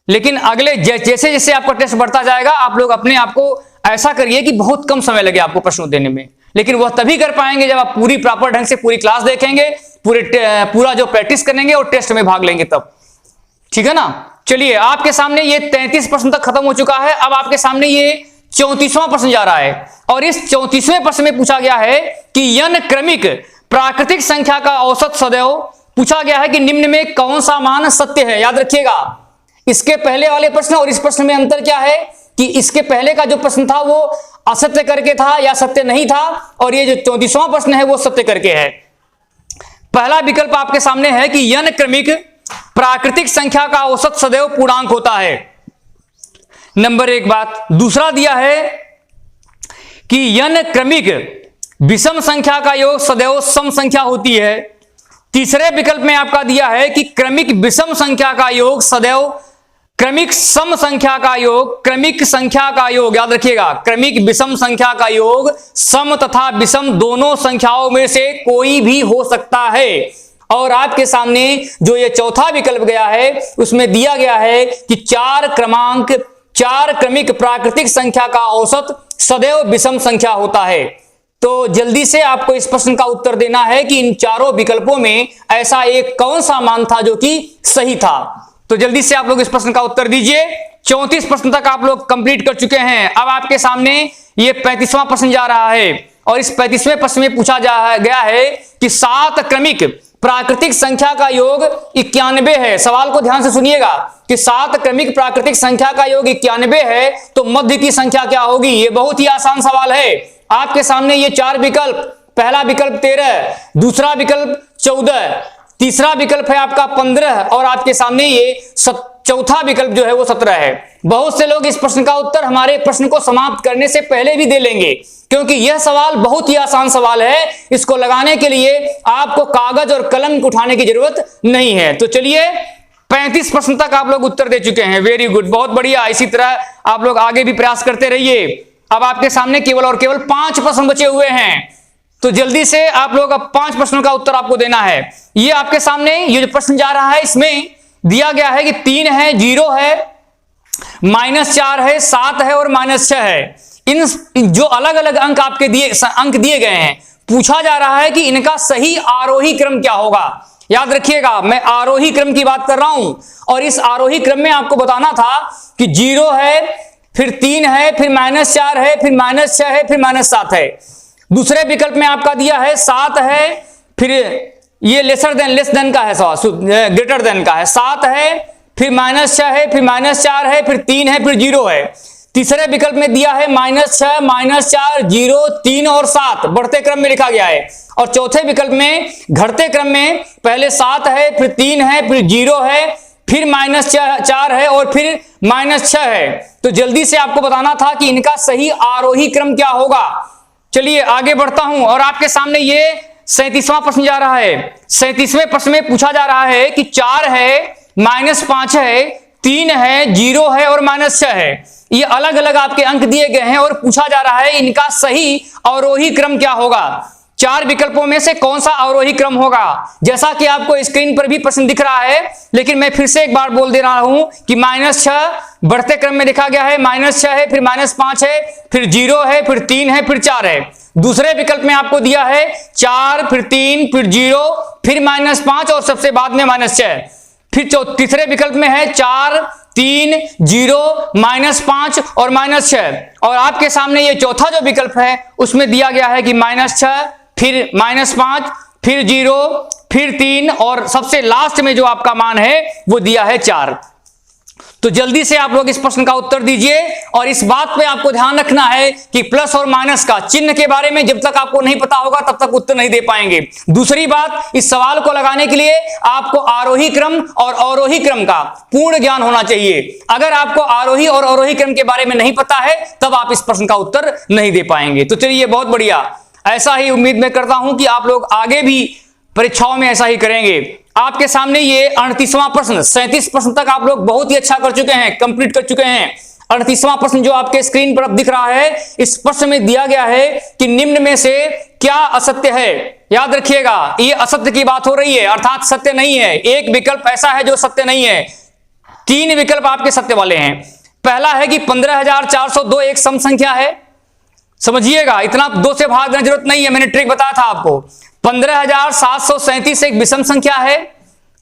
लेकिन अगले जैसे जैसे आपका टेस्ट बढ़ता जाएगा आप लोग अपने आप को ऐसा करिए कि बहुत कम समय लगे आपको प्रश्न देने में। लेकिन वह तभी कर पाएंगे जब आप पूरी प्रॉपर ढंग से पूरी क्लास देखेंगे, पूरा जो प्रैक्टिस करेंगे और टेस्ट में भाग लेंगे तब, ठीक है ना। चलिए, आपके सामने ये 33 प्रश्न तक खत्म हो चुका है। अब आपके सामने ये 34वां प्रश्न जा रहा है और इस 34वें प्रश्न में पूछा गया है कि यन क्रमिक प्राकृतिक संख्या का औसत सदैव पूछा गया है कि निम्न में कौन सा मान सत्य है। याद रखिएगा, इसके पहले वाले प्रश्न और इस प्रश्न में अंतर क्या है कि इसके पहले का जो प्रश्न था वो असत्य करके था या सत्य नहीं था, और ये जो 34वां प्रश्न है वो सत्य करके है। पहला विकल्प आपके सामने है कि n क्रमिक प्राकृतिक संख्या का औसत सदैव पूर्णांक होता है। नंबर एक बात। दूसरा दिया है कि n क्रमिक विषम संख्या का योग सदैव सम संख्या होती है। तीसरे विकल्प में आपका दिया है कि क्रमिक विषम संख्या का योग सदैव क्रमिक सम संख्या का योग, क्रमिक संख्या का योग, याद रखिएगा, क्रमिक विषम संख्या का योग सम तथा विषम दोनों संख्याओं में से कोई भी हो सकता है। और आपके सामने जो ये चौथा विकल्प गया है उसमें दिया गया है कि चार क्रमिक प्राकृतिक संख्या का औसत सदैव विषम संख्या होता है। तो जल्दी से आपको इस प्रश्न का उत्तर देना है कि इन चारों विकल्पों में ऐसा एक कौन सा मान था जो कि सही था। तो जल्दी से आप लोग इस प्रश्न का उत्तर दीजिए। 34 प्रश्न तक आप लोग कंप्लीट कर चुके हैं। अब आपके सामने ये 35वां प्रश्न जा रहा है, और इस 35वें प्रश्न में पूछा गया है कि 7 क्रमिक प्राकृतिक संख्या का योग 91 है। सवाल को ध्यान से सुनिएगा कि 7 क्रमिक प्राकृतिक संख्या का योग 91 है, तो मध्य की संख्या क्या होगी। ये बहुत ही आसान सवाल है। आपके सामने ये 4 विकल्प, पहला विकल्प 13, दूसरा विकल्प 14, तीसरा विकल्प है आपका 15, और आपके सामने ये चौथा विकल्प जो है वो 17 है। बहुत से लोग इस प्रश्न का उत्तर हमारे प्रश्न को समाप्त करने से पहले भी दे लेंगे, क्योंकि यह सवाल बहुत ही आसान सवाल है। इसको लगाने के लिए आपको कागज और कलम उठाने की जरूरत नहीं है। तो चलिए 35 प्रश्न तक आप लोग उत्तर दे चुके हैं। वेरी गुड, बहुत बढ़िया। इसी तरह आप लोग आगे भी प्रयास करते रहिए। अब आपके सामने केवल और केवल 5 प्रश्न बचे हुए हैं, तो जल्दी से आप लोग अब 5 प्रश्नों का उत्तर आपको देना है। ये आपके सामने ये जो प्रश्न जा रहा है इसमें दिया गया है कि 3 है, 0 है, -4 है, 7 है और -6 है। इन जो अलग अलग अंक आपके दिए गए हैं, पूछा जा रहा है कि इनका सही आरोही क्रम क्या होगा। याद रखिएगा, मैं आरोही क्रम की बात कर रहा हूं, और इस आरोही क्रम में आपको बताना था कि 0 है, फिर 3 है, फिर -4 है, फिर -6 है, फिर -7 है। दूसरे विकल्प में आपका दिया है 7 है, फिर ये लेस देन का है, ग्रेटर देन का है, 7 है, फिर -6 है, फिर -4 है, फिर 3 है, फिर 0 है। तीसरे विकल्प में दिया है -6, -4, 0, 3 और 7, बढ़ते क्रम में लिखा गया है। और चौथे विकल्प में घटते क्रम में पहले 7 है, फिर 3 है, फिर 0 है, फिर -4 है और फिर -6 है। तो जल्दी से आपको बताना था कि इनका सही आरोही क्रम क्या होगा। चलिए आगे बढ़ता हूं, और आपके सामने ये 37वां प्रश्न जा रहा है। 37वें प्रश्न में पूछा जा रहा है कि 4 है, -5 है, 3 है, 0 है और -6 है। ये अलग अलग आपके अंक दिए गए हैं और पूछा जा रहा है इनका सही अवरोही क्रम क्या होगा। 4 विकल्पों में से कौन सा अवरोही क्रम होगा। जैसा कि आपको स्क्रीन पर भी प्रश्न दिख रहा है, लेकिन मैं फिर से एक बार बोल दे रहा हूं कि -6 बढ़ते क्रम में लिखा गया है, -6 है, फिर -5 है, फिर 0 है, फिर 3 है, फिर 4 है। दूसरे विकल्प में आपको दिया है 4, फिर 3, फिर 0, फिर -5 और सबसे बाद में -6। फिर तीसरे विकल्प में है 4, 3, 0, -5 और -6। और आपके सामने ये चौथा जो विकल्प है उसमें दिया गया है कि -6, फिर -5, फिर 0, फिर 3 और सबसे लास्ट में जो आपका मान है वो दिया है 4। तो जल्दी से आप लोग इस प्रश्न का उत्तर दीजिए, और इस बात पे आपको ध्यान रखना है कि प्लस और माइनस का चिन्ह के बारे में जब तक आपको नहीं पता होगा तब तक उत्तर नहीं दे पाएंगे। दूसरी बात, इस सवाल को लगाने के लिए आपको आरोही क्रम और अवरोही क्रम का पूर्ण ज्ञान होना चाहिए। अगर आपको आरोही और अवरोही क्रम के बारे में नहीं पता है तब आप इस प्रश्न का उत्तर नहीं दे पाएंगे। तो चलिए, बहुत बढ़िया। ऐसा ही उम्मीद मैं करता हूं कि आप लोग आगे भी परीक्षाओं में ऐसा ही करेंगे। आपके सामने ये 38वां प्रश्न, 37 प्रश्न तक आप लोग बहुत ही अच्छा कर चुके हैं, कंप्लीट कर चुके हैं। 38वां प्रश्न जो आपके स्क्रीन पर अब दिख रहा है, इस प्रश्न में दिया गया है कि निम्न में से क्या असत्य है। याद रखिएगा, ये असत्य की बात हो रही है, अर्थात सत्य नहीं है। एक विकल्प ऐसा है जो सत्य नहीं है, 3 विकल्प आपके सत्य वाले हैं। पहला है कि 15,402 एक सम संख्या है। समझिएगा, इतना 2 से भागने की जरूरत नहीं है, मैंने ट्रिक बताया था आपको। 15,737 एक विषम संख्या है।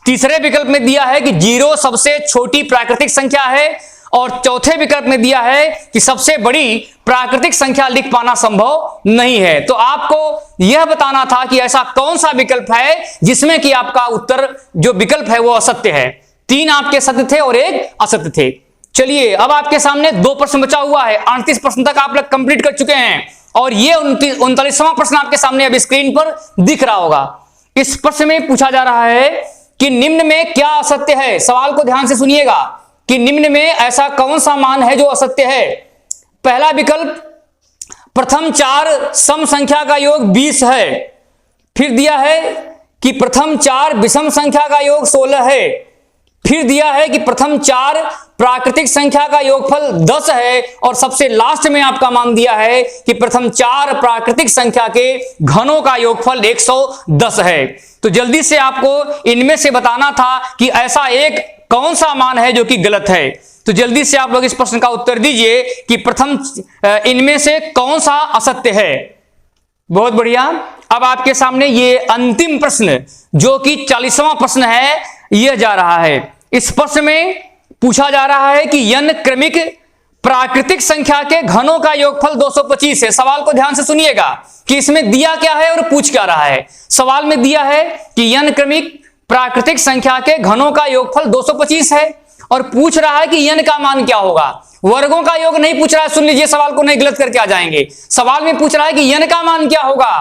तीसरे विकल्प में दिया है कि 0 सबसे छोटी प्राकृतिक संख्या है, और चौथे विकल्प में दिया है कि सबसे बड़ी प्राकृतिक संख्या लिख पाना संभव नहीं है। तो आपको यह बताना था कि ऐसा कौन सा विकल्प है जिसमें कि आपका उत्तर जो विकल्प है वो असत्य है। 3 आपके सत्य थे और 1 असत्य थे। चलिए अब आपके सामने 2 प्रश्न बचा हुआ है। 38 प्रश्न तक आप लोग कंप्लीट कर चुके हैं और ये 39वां प्रश्न आपके सामने अब स्क्रीन पर दिख रहा होगा। इस प्रश्न में पूछा जा रहा है कि निम्न में क्या असत्य है। सवाल को ध्यान से सुनिएगा कि निम्न में ऐसा कौन सा मान है जो असत्य है। पहला विकल्प, प्रथम 4 सम संख्या का योग 20 है। फिर दिया है कि प्रथम 4 विषम संख्या का योग 16 है। फिर दिया है कि प्रथम 4 प्राकृतिक संख्या का योगफल 10 है और सबसे लास्ट में आपका मान दिया है कि प्रथम 4 प्राकृतिक संख्या के घनों का योगफल 110 है। तो जल्दी से आपको इनमें से बताना था कि ऐसा एक कौन सा मान है जो कि गलत है। तो जल्दी से आप लोग इस प्रश्न का उत्तर दीजिए कि प्रथम इनमें से कौन सा असत्य है। बहुत बढ़िया। अब आपके सामने ये अंतिम प्रश्न जो कि 40वां प्रश्न है यह जा रहा है। इस प्रश्न में पूछा जा रहा है कि n क्रमिक प्राकृतिक संख्या के घनों का योगफल 225 है। सवाल को ध्यान से सुनिएगा कि इसमें दिया क्या है और पूछ क्या रहा है। सवाल में दिया है कि n क्रमिक प्राकृतिक संख्या के घनों का योगफल 225 है और पूछ रहा है कि n का मान क्या होगा। वर्गों का योग नहीं पूछ रहा है, सुन लीजिए सवाल को, नहीं गलत करके आ जाएंगे। सवाल में पूछ रहा है कि n का मान क्या होगा।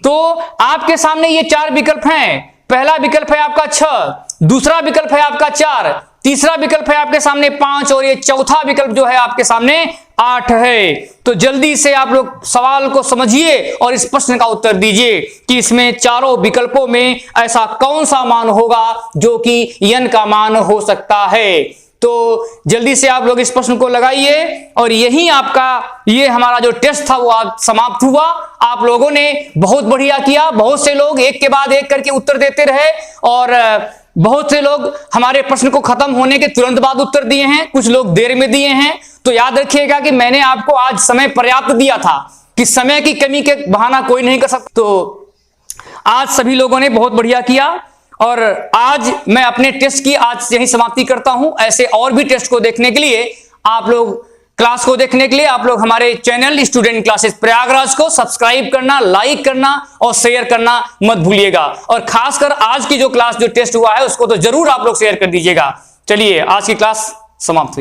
तो आपके सामने ये 4 विकल्प हैं। पहला विकल्प है आपका 6, दूसरा विकल्प है आपका 4, तीसरा विकल्प है आपके सामने 5 और ये चौथा विकल्प जो है आपके सामने 8 है। तो जल्दी से आप लोग सवाल को समझिए और इस प्रश्न का उत्तर दीजिए कि इसमें चारों विकल्पों में ऐसा कौन सा मान होगा जो कि n का मान हो सकता है। तो जल्दी से आप लोग इस प्रश्न को लगाइए और यही आपका ये हमारा जो टेस्ट था वो आज समाप्त हुआ। आप लोगों ने बहुत बढ़िया किया। बहुत से लोग एक के बाद एक करके उत्तर देते रहे और बहुत से लोग हमारे प्रश्न को खत्म होने के तुरंत बाद उत्तर दिए हैं, कुछ लोग देर में दिए हैं। तो याद रखिएगा कि मैंने आपको आज समय पर्याप्त दिया था कि समय की कमी के बहाना कोई नहीं कर सकता। तो आज सभी लोगों ने बहुत बढ़िया किया और आज मैं अपने टेस्ट की आज यही समाप्ति करता हूं। ऐसे और भी टेस्ट को देखने के लिए आप लोग क्लास को देखने के लिए आप लोग हमारे चैनल स्टूडेंट क्लासेस प्रयागराज को सब्सक्राइब करना, लाइक करना और शेयर करना मत भूलिएगा। और खासकर आज की जो क्लास जो टेस्ट हुआ है उसको तो जरूर आप लोग शेयर कर दीजिएगा। चलिए आज की क्लास समाप्त हुई।